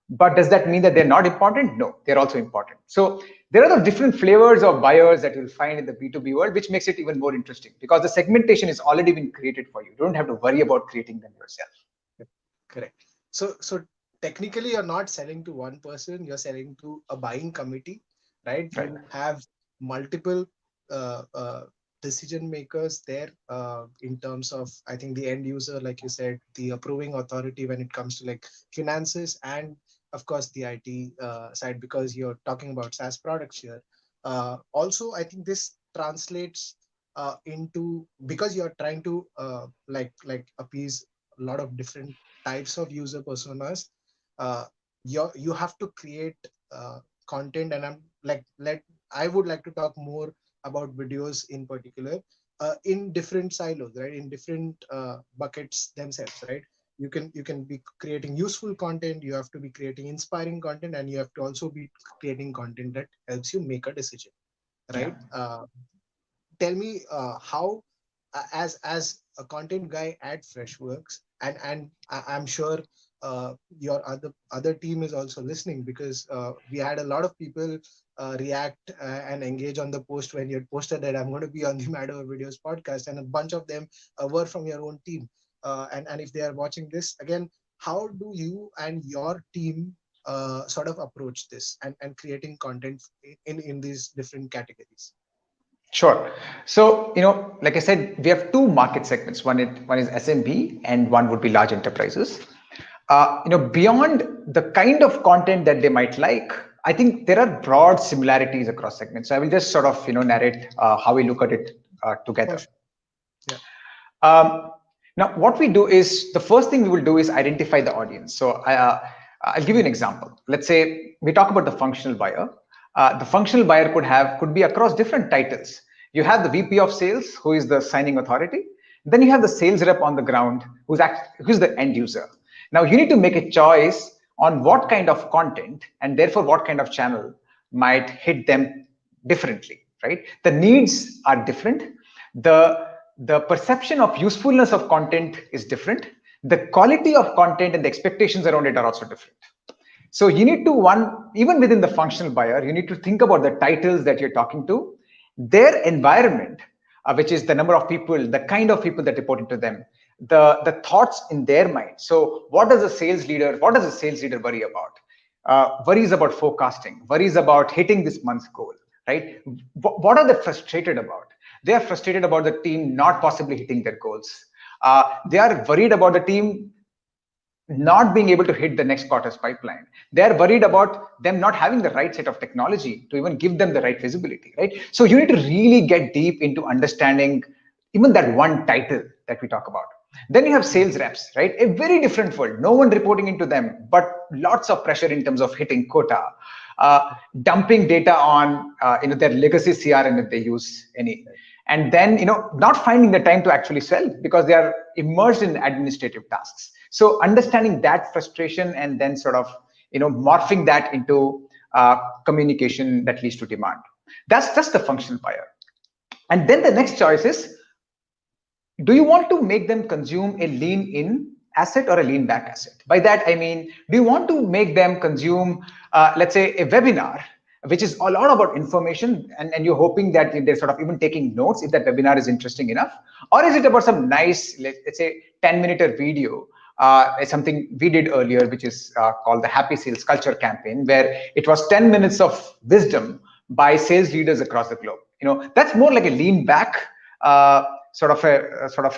Speaker 2: But does that mean that they're not important? No, they're also important. So there are the different flavors of buyers that you'll find in the B2B world, which makes it even more interesting because the segmentation has already been created for you. You don't have to worry about creating them yourself.
Speaker 1: Correct. So technically, you're not selling to one person, you're selling to a buying committee, right?
Speaker 2: Right.
Speaker 1: You have multiple decision makers there in terms of, I think, the end user, like you said, the approving authority when it comes to like finances, and of course the IT side, because you're talking about SaaS products here. Also, I think this translates into, because you're trying to like appease a lot of different types of user personas, you have to create content, and I would like to talk more about videos in particular in different silos, right? In different buckets themselves, right? You can be creating useful content, you have to be creating inspiring content, and you have to also be creating content that helps you make a decision, right?
Speaker 2: Yeah.
Speaker 1: Tell me how, as a content guy at Freshworks, and I'm sure your other team is also listening, because we had a lot of people react and engage on the post when you had posted that I'm going to be on the Mad Over Videos podcast, and a bunch of them were from your own team. And if they are watching this again, how do you and your team sort of approach this and creating content in these different categories?
Speaker 2: Sure. So, like I said, we have two market segments. One is SMB and one would be large enterprises. Beyond the kind of content that they might like, I think there are broad similarities across segments. So I will just sort of, narrate how we look at it together.
Speaker 1: Sure. Yeah.
Speaker 2: Now, what we do is, the first thing we will do is identify the audience. So I'll give you an example. Let's say we talk about the functional buyer. The functional buyer could be across different titles. You have the VP of sales, who is the signing authority. Then you have the sales rep on the ground, who's the end user. Now you need to make a choice on what kind of content and therefore what kind of channel might hit them differently, right? The needs are different. The perception of usefulness of content is different. The quality of content and the expectations around it are also different. So you need to, even within the functional buyer, you need to think about the titles that you're talking to, their environment, which is the number of people, the kind of people that report into them, the thoughts in their mind. So what does a sales leader worry about? Worries about forecasting, worries about hitting this month's goal, right? What are they frustrated about? They are frustrated about the team not possibly hitting their goals. They are worried about the team not being able to hit the next quarter's pipeline. They're worried about them not having the right set of technology to even give them the right visibility, right? So you need to really get deep into understanding even that one title that we talk about. Then you have sales reps, right? A very different world. No one reporting into them, but lots of pressure in terms of hitting quota, dumping data on their legacy CRM if they use any. and then not finding the time to actually sell because they are immersed in administrative tasks. So understanding that frustration and then sort of morphing that into communication that leads to demand. That's just the functional buyer. And then the next choice is, do you want to make them consume a lean in asset or a lean back asset? By that, I mean, do you want to make them consume, let's say, a webinar, which is a lot about information, and you're hoping that they're sort of even taking notes if that webinar is interesting enough? Or is it about some nice, let's say, 10-minute video, something we did earlier, which is called the Happy Sales Culture campaign, where it was 10 minutes of wisdom by sales leaders across the globe. That's more like a lean back sort of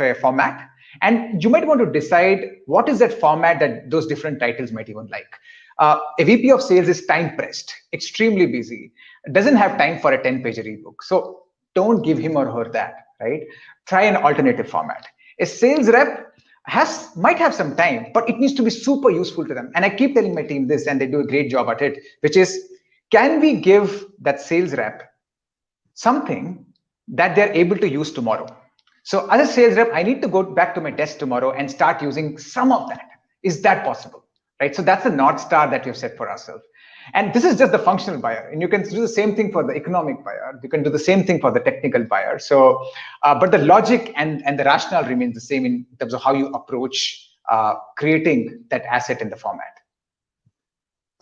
Speaker 2: a format. And you might want to decide what is that format that those different titles might even like. A VP of sales is time pressed, extremely busy, doesn't have time for a 10-page ebook. So don't give him or her that, right? Try an alternative format. A sales rep might have some time, but it needs to be super useful to them. And I keep telling my team this, and they do a great job at it, which is, can we give that sales rep something that they're able to use tomorrow? So as a sales rep, I need to go back to my desk tomorrow and start using some of that. Is that possible? Right? So that's the North Star that we've set for ourselves. And this is just the functional buyer. And you can do the same thing for the economic buyer. You can do the same thing for the technical buyer. So, but the logic and the rationale remains the same in terms of how you approach creating that asset in the format.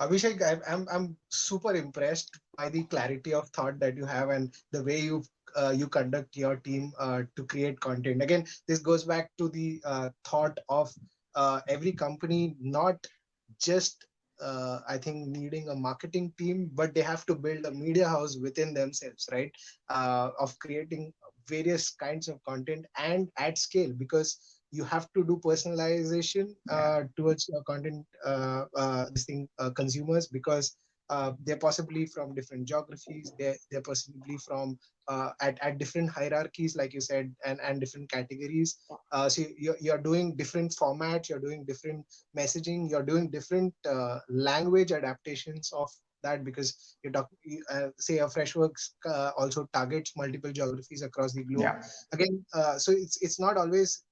Speaker 1: Abhishek, I'm super impressed by the clarity of thought that you have and the way you conduct your team to create content. Again, this goes back to the thought of every company not just I think needing a marketing team, but they have to build a media house within themselves, right? Of creating various kinds of content and at scale, because you have to do personalization towards your content consumers, because they're possibly from different geographies, they're possibly from at different hierarchies, like you said, and different categories. So you're doing different formats, you're doing different messaging, you're doing different language adaptations of that, because say a Freshworks also targets multiple geographies across the globe. Again, so it's not always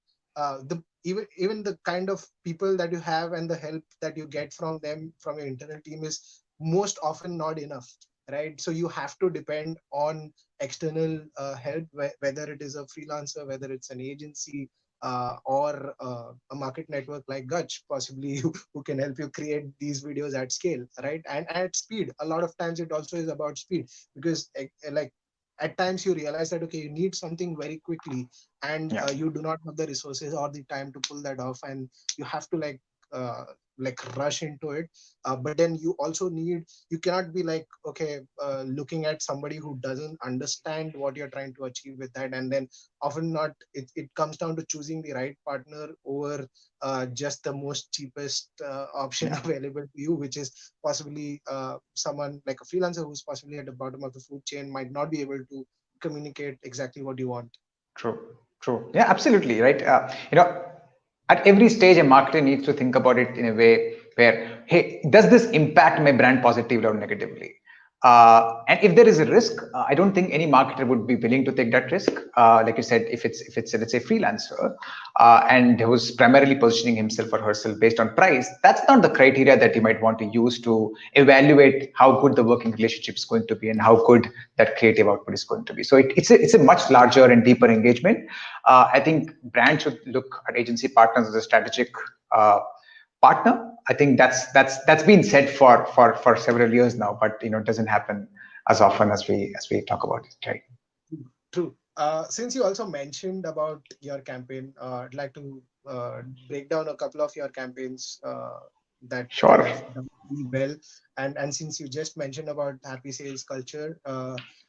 Speaker 1: even the kind of people that you have and the help that you get from them, from your internal team, is most often not enough, right? So you have to depend on external help, whether it is a freelancer, whether it's an agency, or a market network like Guch, possibly, who can help you create these videos at scale, right? And at speed. A lot of times it also is about speed, because like at times you realize that, okay, you need something very quickly, and you do not have the resources or the time to pull that off, and you have to rush into it. But then you also you cannot be like, okay, looking at somebody who doesn't understand what you're trying to achieve with that. And then often not, it comes down to choosing the right partner over just the most cheapest option available to you, which is possibly someone like a freelancer who's possibly at the bottom of the food chain, might not be able to communicate exactly what you want.
Speaker 2: True. Yeah, absolutely. Right. At every stage, a marketer needs to think about it in a way where, hey, does this impact my brand positively or negatively? And if there is a risk, I don't think any marketer would be willing to take that risk. Like you said, if it's let's say freelancer and who's primarily positioning himself or herself based on price, that's not the criteria that you might want to use to evaluate how good the working relationship is going to be and how good that creative output is going to be. So it's a much larger and deeper engagement. I think brands should look at agency partners as a strategic partner. I think that's been said for several years now, but it doesn't happen as often as we talk about it, right?
Speaker 1: True. Since you also mentioned about your campaign, I'd like to break down a couple of your campaigns that have done really well. And since you just mentioned about happy sales culture,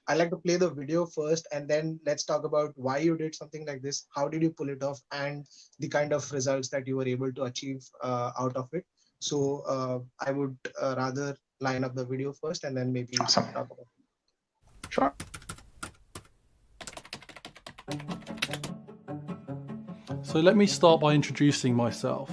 Speaker 1: I'd like to play the video first, and then let's talk about why you did something like this, how did you pull it off, and the kind of results that you were able to achieve out of it. So I would rather line up the video first, and then maybe talk about it.
Speaker 2: Sure.
Speaker 3: So let me start by introducing myself.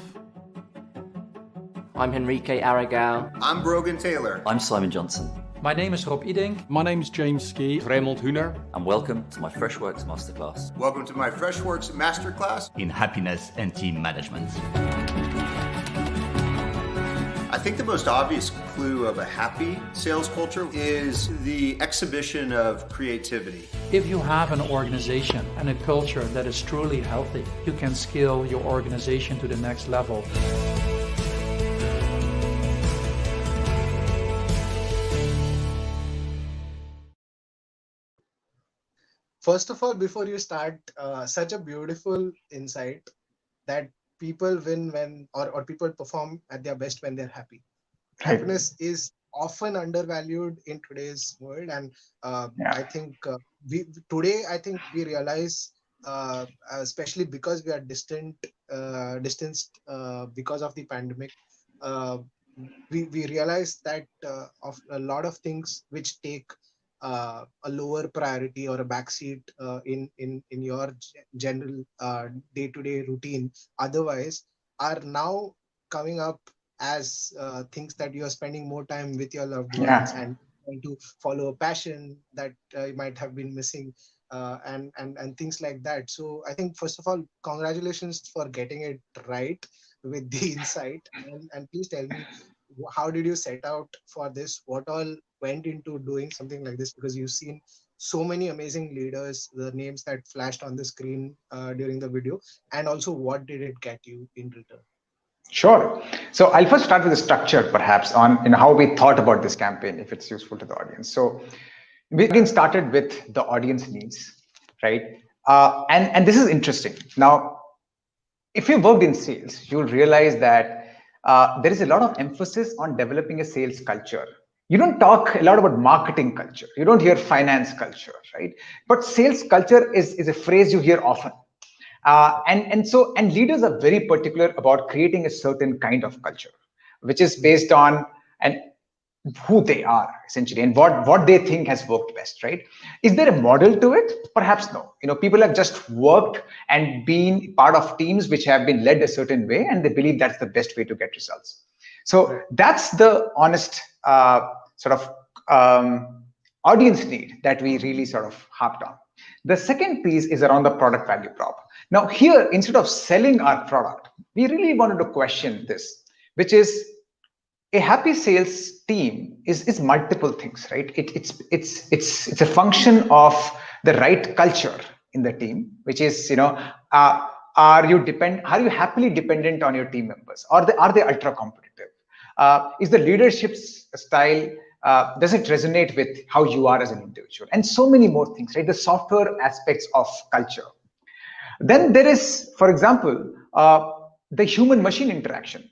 Speaker 4: I'm Henrique Aragao.
Speaker 5: I'm Brogan Taylor.
Speaker 6: I'm Simon Johnson.
Speaker 4: My name is Rob Idink.
Speaker 3: My name is James Ski.
Speaker 5: Raymond Huner.
Speaker 6: And welcome to my Freshworks Masterclass.
Speaker 7: Welcome to my Freshworks Masterclass
Speaker 5: in happiness and team management.
Speaker 7: I think the most obvious clue of a happy sales culture is the exhibition of creativity.
Speaker 4: If you have an organization and a culture that is truly healthy, you can scale your organization to the next level.
Speaker 1: First of all, before you start, such a beautiful insight that people win when, or people perform at their best when they're happy.
Speaker 2: Right.
Speaker 1: Happiness is often undervalued in today's world, and I think I think we realize, especially because we are distanced because of the pandemic, we realize that of a lot of things which take a lower priority or a backseat in your general day-to-day routine otherwise are now coming up as things that you are spending more time with your loved ones and trying to follow a passion that you might have been missing and things like that. So I think, first of all, congratulations for getting it right with the insight, and please tell me, how did you set out for this? What all went into doing something like this? Because you've seen so many amazing leaders, the names that flashed on the screen during the video, and also what did it get you in return?
Speaker 2: Sure. So I'll first start with the structure, perhaps, on how we thought about this campaign, if it's useful to the audience. So we again started with the audience needs, right? And this is interesting. Now, if you worked in sales, you'll realize that there is a lot of emphasis on developing a sales culture. You don't talk a lot about marketing culture. You don't hear finance culture, right? But sales culture is a phrase you hear often. And leaders are very particular about creating a certain kind of culture, which is based on who they are essentially and what they think has worked best, right? Is there a model to it? Perhaps no. People have just worked and been part of teams which have been led a certain way, and they believe that's the best way to get results. So that's the honest audience need that we really sort of harped on. The second piece is around the product value prop. Now here, instead of selling our product, we really wanted to question this, which is a happy sales team is multiple things, right? It's a function of the right culture in the team, which is, are you happily dependent on your team members? Are they ultra competitive? Is the leadership style, does it resonate with how you are as an individual? And so many more things, right? The software aspects of culture. Then there is, for example, the human-machine interaction,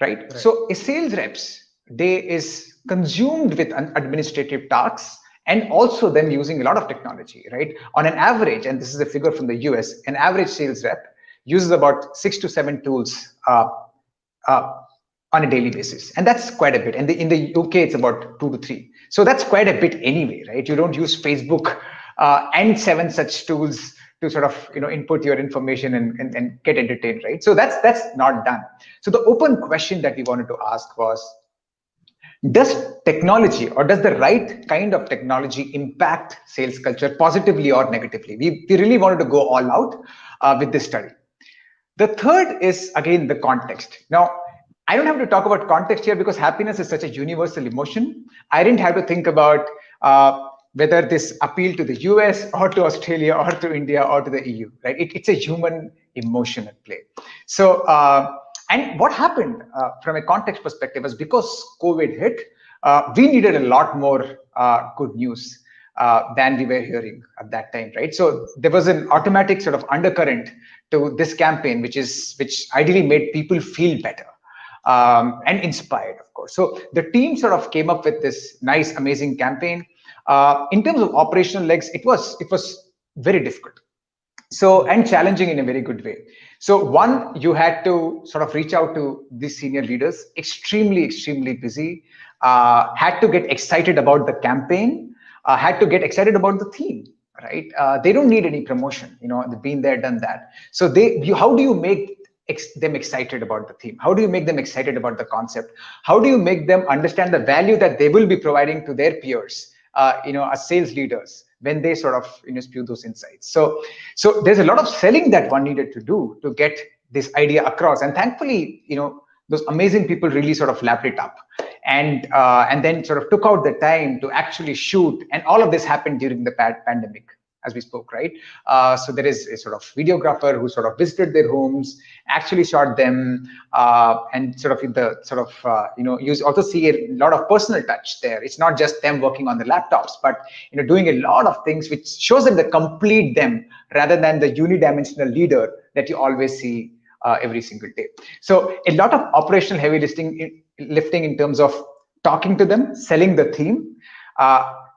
Speaker 2: right? So a sales rep's day is consumed with administrative tasks and also then using a lot of technology, right? On an average, and this is a figure from the US, an average sales rep uses about 6 to 7 tools on a daily basis, and that's quite a bit. And in the UK, it's about 2 to 3. So that's quite a bit anyway, right? You don't use Facebook and 7 such tools to sort of input your information and get entertained, right? So that's not done. So the open question that we wanted to ask was, does technology, or does the right kind of technology impact sales culture positively or negatively? We really wanted to go all out with this study. The third is, again, the context. Now, I don't have to talk about context here because happiness is such a universal emotion. I didn't have to think about whether this appealed to the US or to Australia or to India or to the EU, right? It's a human emotion at play. So, and what happened from a context perspective is because COVID hit, we needed a lot more good news than we were hearing at that time, right? So there was an automatic sort of undercurrent to this campaign, which ideally made people feel better. And inspired, of course. So the team sort of came up with this nice, amazing campaign. In terms of operational legs, it was very difficult. So, and challenging in a very good way. So one, you had to sort of reach out to these senior leaders, extremely busy, had to get excited about the campaign, had to get excited about the theme, right? They don't need any promotion, they've been there, done that. So how do you make them excited about the theme? How do you make them excited about the concept? How do you make them understand the value that they will be providing to their peers, as sales leaders, when they sort of spew those insights? So there's a lot of selling that one needed to do to get this idea across, and thankfully, those amazing people really sort of lapped it up, and then sort of took out the time to actually shoot, and all of this happened during the pandemic, as we spoke, right? So there is a sort of videographer who sort of visited their homes, actually shot them, and sort of you also see a lot of personal touch there. It's not just them working on the laptops, but doing a lot of things which shows them the complete them rather than the unidimensional leader that you always see every single day. So a lot of operational heavy lifting in terms of talking to them, selling the theme,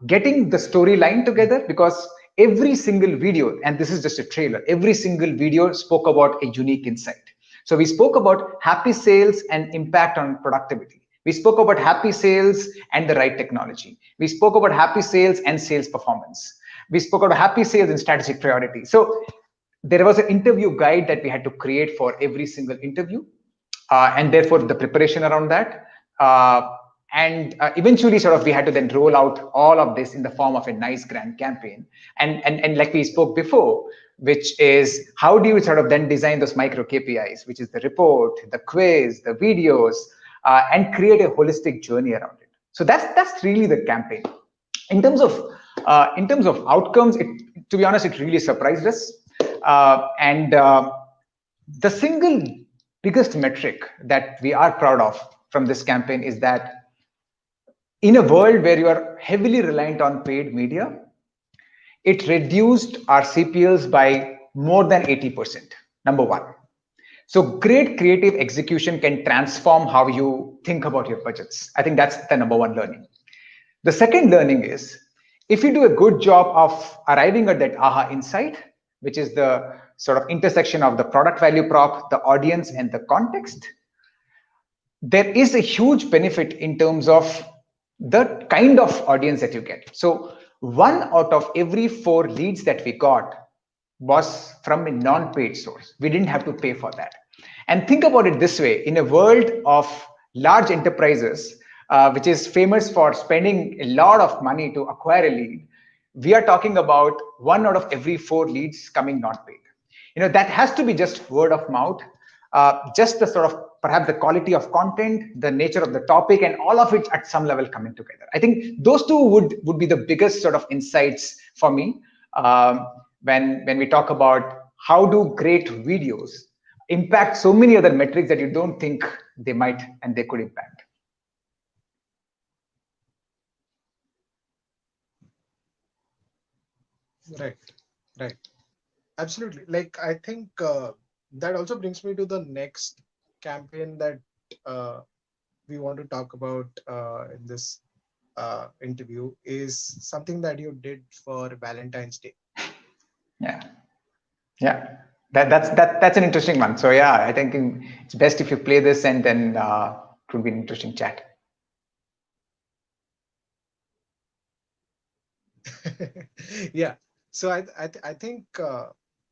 Speaker 2: getting the storyline together, because every single video, and this is just a trailer, every single video spoke about a unique insight. So we spoke about happy sales and impact on productivity. We spoke about happy sales and the right technology. We spoke about happy sales and sales performance. We spoke about happy sales and strategic priority. So there was an interview guide that we had to create for every single interview, and therefore the preparation around that. And eventually sort of we had to then roll out all of this in the form of a nice grand campaign. And like we spoke before, which is how do you sort of then design those micro KPIs, which is the report, the quiz, the videos, and create a holistic journey around it. So that's really the campaign. In terms of outcomes, to be honest, it really surprised us. And the single biggest metric that we are proud of from this campaign is that in a world where you are heavily reliant on paid media, it reduced our CPLs by more than 80%, number one. So great creative execution can transform how you think about your budgets. I think that's the number one learning. The second learning is, if you do a good job of arriving at that aha insight, which is the sort of intersection of the product value prop, the audience, and the context, there is a huge benefit in terms of the kind of audience that you get. So 1 out of every 4 leads that we got was from a non-paid source. We didn't have to pay for that. And think about it this way, in a world of large enterprises, which is famous for spending a lot of money to acquire a lead, we are talking about 1 out of every 4 leads coming non-paid. That has to be just word of mouth, just the sort of perhaps the quality of content, the nature of the topic, and all of it at some level coming together. I think those two would be the biggest sort of insights for me when we talk about how do great videos impact so many other metrics that you don't think they might and they could impact.
Speaker 1: Right. Absolutely. Like, I think that also brings me to the next campaign that we want to talk about in this interview, is something that you did for Valentine's Day.
Speaker 2: Yeah. That's an interesting one. So yeah, I think it's best if you play this, and then it would be an interesting chat.
Speaker 1: Yeah. So I think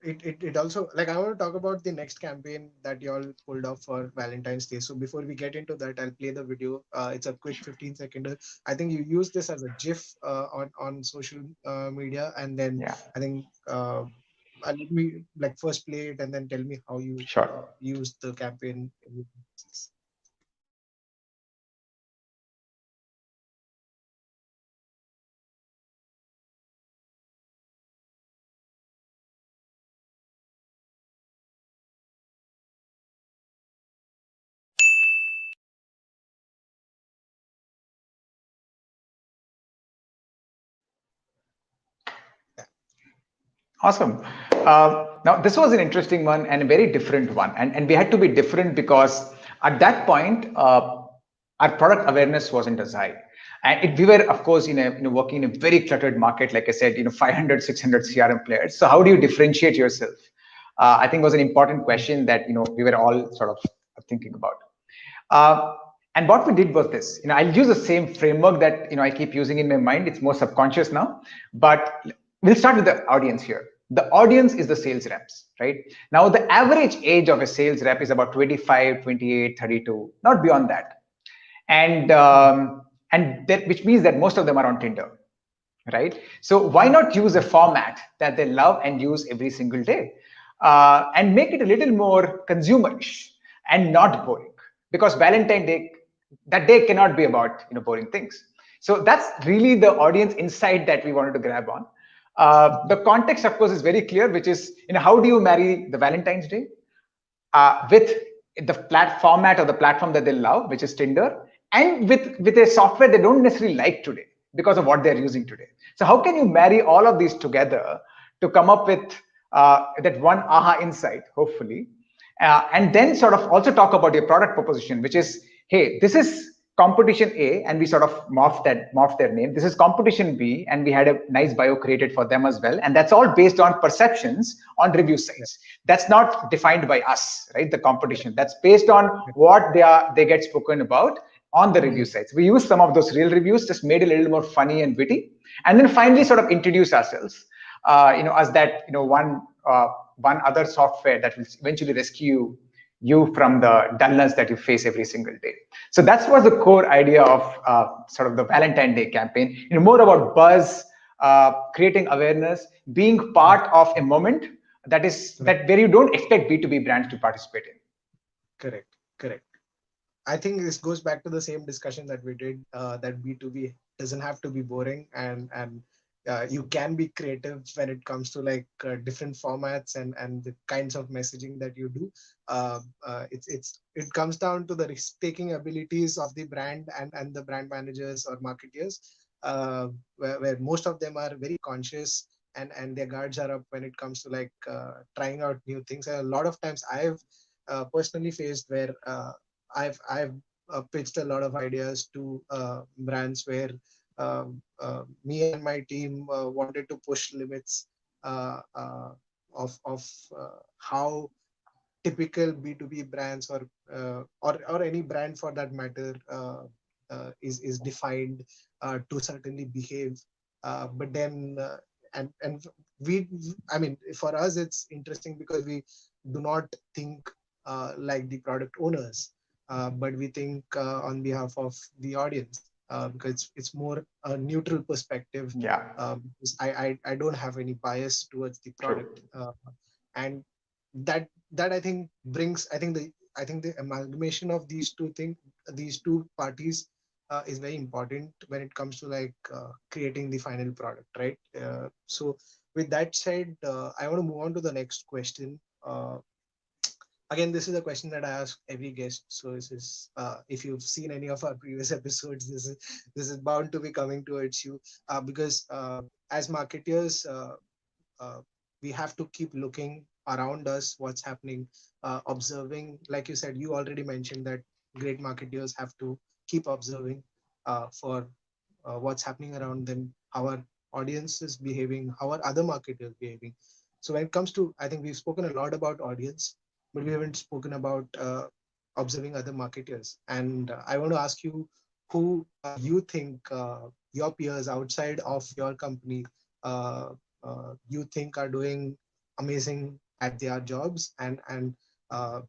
Speaker 1: it also, like, I want to talk about the next campaign that you all pulled off for Valentine's Day. So before we get into that, I'll play the video. It's a quick 15-second. I think you use this as a GIF on social media, and then
Speaker 2: Yeah.
Speaker 1: I think let me first play it and then tell me how you used the campaign.
Speaker 2: Awesome. Now, this was an interesting one and a very different one. And we had to be different because at that point, our product awareness wasn't as high. And we were, of course, working in a very cluttered market, like I said, 500, 600 CRM players. So how do you differentiate yourself? I think was an important question that, we were all sort of thinking about. And what we did was this, I'll use the same framework that, I keep using in my mind. It's more subconscious now, but we'll start with the audience here. The audience is the sales reps. right? Now, the average age of a sales rep is about 25, 28, 32, not beyond that. And that, which means that most of them are on Tinder, right? So why not use a format that they love and use every single day, and make it a little more consumerish and not boring? Because Valentine Day, that day cannot be about boring things. So that's really the audience insight that we wanted to grab on. The context, of course, is very clear, which is how do you marry the Valentine's Day with the format or the platform that they love, which is Tinder, and with a software they don't necessarily like today because of what they're using today. So how can you marry all of these together to come up with that one aha insight, hopefully, and then sort of also talk about your product proposition, which is, hey, this is competition A, and we sort of morphed their name. This is competition B, and we had a nice bio created for them as well. And that's all based on perceptions on review sites. That's not defined by us, right? The competition. That's based on what they get spoken about on the review sites. We use some of those real reviews, just made it a little more funny and witty, and then finally sort of introduce ourselves, as that one other software that will eventually rescue you from the dullness that you face every single day. So that was the core idea of sort of the Valentine Day campaign. More about buzz, creating awareness, being part of a moment that where you don't expect B2B brands to participate in.
Speaker 1: Correct. I think this goes back to the same discussion that we did, that B2B doesn't have to be boring, and you can be creative when it comes to different formats and the kinds of messaging that you do. It comes down to the risk-taking abilities of the brand and the brand managers or marketeers, where most of them are very conscious and their guards are up when it comes to trying out new things. And a lot of times I've personally faced where I've pitched a lot of ideas to brands where me and my team wanted to push limits of how typical B2B brands or any brand for that matter is defined to certainly behave. But then for us it's interesting because we do not think like the product owners, but we think on behalf of the audience. Because it's more a neutral perspective. Because I don't have any bias towards the product, and that I think brings the amalgamation of these two parties is very important when it comes to creating the final product, right? So with that said, I want to move on to the next question. Again, this is a question that I ask every guest. So this is, if you've seen any of our previous episodes, this is bound to be coming towards you, because as marketers, we have to keep looking around us, what's happening, observing. Like you said, you already mentioned that great marketers have to keep observing for what's happening around them, how our audience is behaving, how are other marketers behaving. So when it comes to, I think we've spoken a lot about audience, but we haven't spoken about observing other marketers. And I want to ask you who you think your peers outside of your company you think are doing amazing at their jobs, and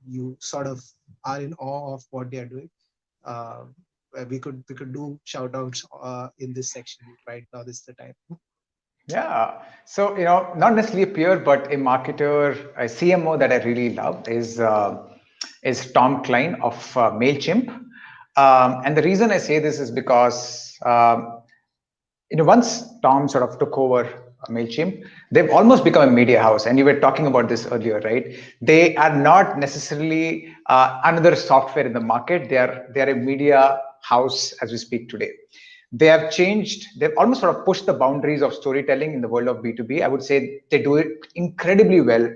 Speaker 1: you sort of are in awe of what they are doing. We could do shout outs in this section right now. This is the time.
Speaker 2: Yeah. So, not necessarily a peer, but a marketer, a CMO that I really love is Tom Klein of Mailchimp. And the reason I say this is because, once Tom sort of took over Mailchimp, they've almost become a media house. And you were talking about this earlier, right? They are not necessarily another software in the market. They are a media house as we speak today. They have changed, they've almost sort of pushed the boundaries of storytelling in the world of B2B. I would say they do it incredibly well,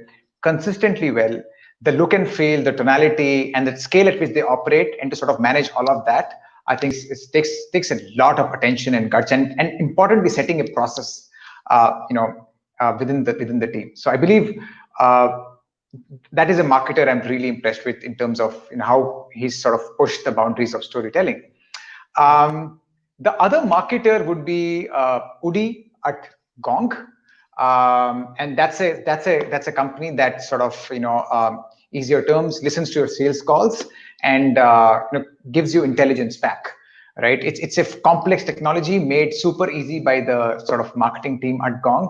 Speaker 2: consistently well. The look and feel, the tonality, and the scale at which they operate, and to sort of manage all of that, I think it takes a lot of attention and guts, and importantly, setting a process, within the team. So I believe that is a marketer I'm really impressed with in terms of how he's sort of pushed the boundaries of storytelling. The other marketer would be Udi at Gong. And that's a company that sort of easier terms listens to your sales calls and gives you intelligence back. Right? It's a complex technology made super easy by the sort of marketing team at Gong.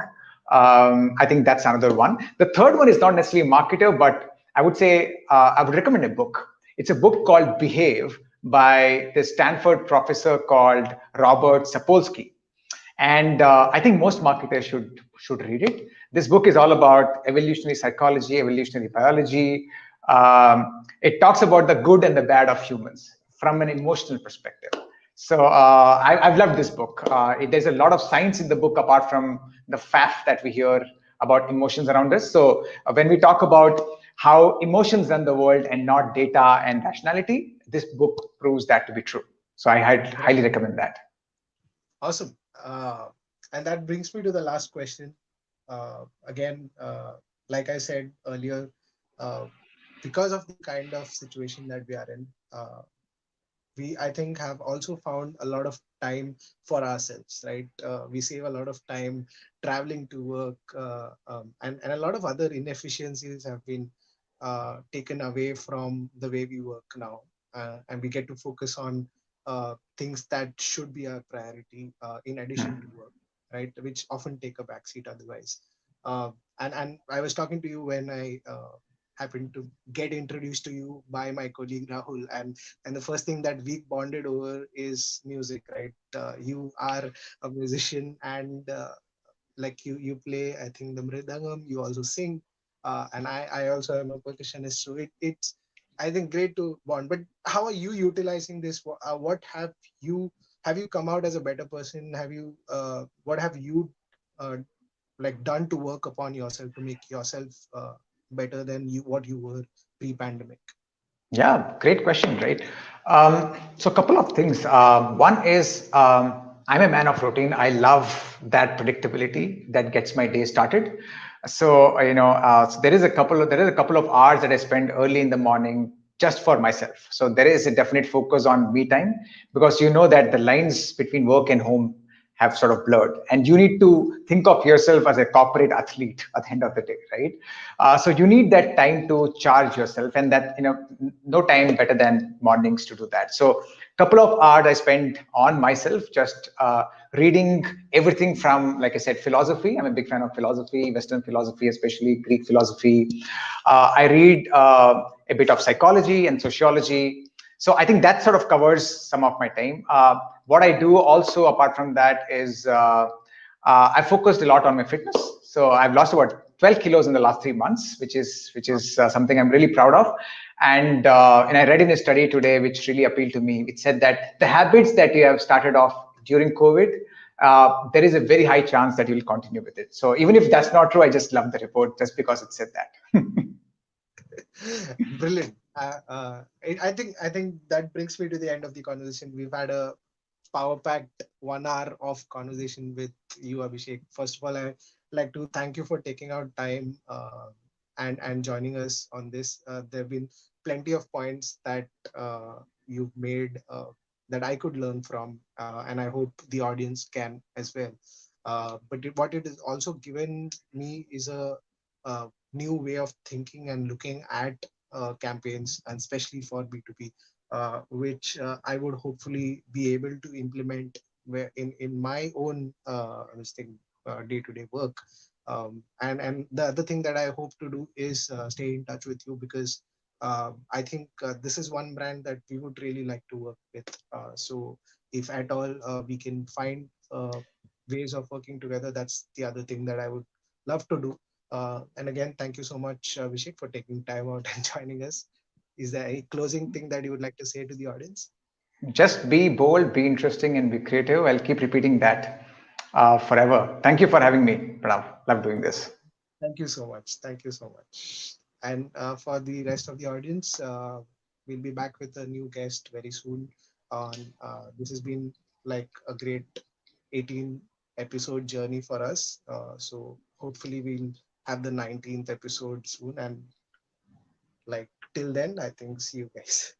Speaker 2: I think that's another one. The third one is not necessarily a marketer, but I would say I would recommend a book. It's a book called Behave by the Stanford professor called Robert Sapolsky. And I think most marketers should read it. This book is all about evolutionary psychology, evolutionary biology. It talks about the good and the bad of humans from an emotional perspective. So I've loved this book. There's a lot of science in the book apart from the faff that we hear about emotions around us. So when we talk about how emotions run the world and not data and rationality, this book proves that to be true. So I highly recommend that.
Speaker 1: Awesome. And that brings me to the last question. Again, like I said earlier, because of the kind of situation that we are in, we, I think, have also found a lot of time for ourselves, right? We save a lot of time traveling to work, and a lot of other inefficiencies have been taken away from the way we work now. And we get to focus on things that should be our priority in addition to work, right? Which often take a backseat otherwise. And I was talking to you when I happened to get introduced to you by my colleague Rahul, and the first thing that we bonded over is music, right? You are a musician, and like you play, I think, the mridangam. You also sing, and I also am a percussionist. So it's, I think, great to bond. But how are you utilizing this? What have you come out as a better person? Have you what have you uh, like done to work upon yourself to make yourself better than what you were pre-pandemic?
Speaker 2: Yeah, great question, right? So a couple of things. One is I'm a man of routine. I love that predictability that gets my day started. So so there is a couple of hours that I spend early in the morning just for myself. So there is a definite focus on me time, because you know that the lines between work and home have sort of blurred, and you need to think of yourself as a corporate athlete at the end of the day, right? So you need that time to charge yourself, and that no time better than mornings to do that. So couple of hours I spend on myself, just reading everything from, like I said, philosophy. I'm a big fan of philosophy, Western philosophy, especially Greek philosophy. I read a bit of psychology and sociology. So I think that sort of covers some of my time. What I do also apart from that is I focused a lot on my fitness. So I've lost about 12 kilos in the last 3 months, which is something I'm really proud of. And I read in a study today which really appealed to me. It said that the habits that you have started off during COVID, there is a very high chance that you will continue with it. So even if that's not true, I just love the report just because it said that.
Speaker 1: Brilliant. I think that brings me to the end of the conversation. We've had a power-packed 1 hour of conversation with you, Abhishek. First of all, I like to thank you for taking out time and joining us on this. There have been plenty of points that you've made that I could learn from, and I hope the audience can as well. What it has also given me is a new way of thinking and looking at campaigns, and especially for B2B, which I would hopefully be able to implement where in my own this thing day-to-day work. And the other thing that I hope to do is stay in touch with you, because I think this is one brand that we would really like to work with. So if at all we can find ways of working together, that's the other thing that I would love to do. And again, thank you so much, Abhishek, for taking time out and joining us. Is there any closing thing that you would like to say to the audience?
Speaker 2: Just be bold, be interesting, and be creative. I'll keep repeating that forever. Thank you for having me, Pranav. Love doing this.
Speaker 1: Thank you so much. Thank you so much. And for the rest of the audience, we'll be back with a new guest very soon. On this has been like a great 18 episode journey for us. So hopefully we'll have the 19th episode soon. And like till then, I think see you guys.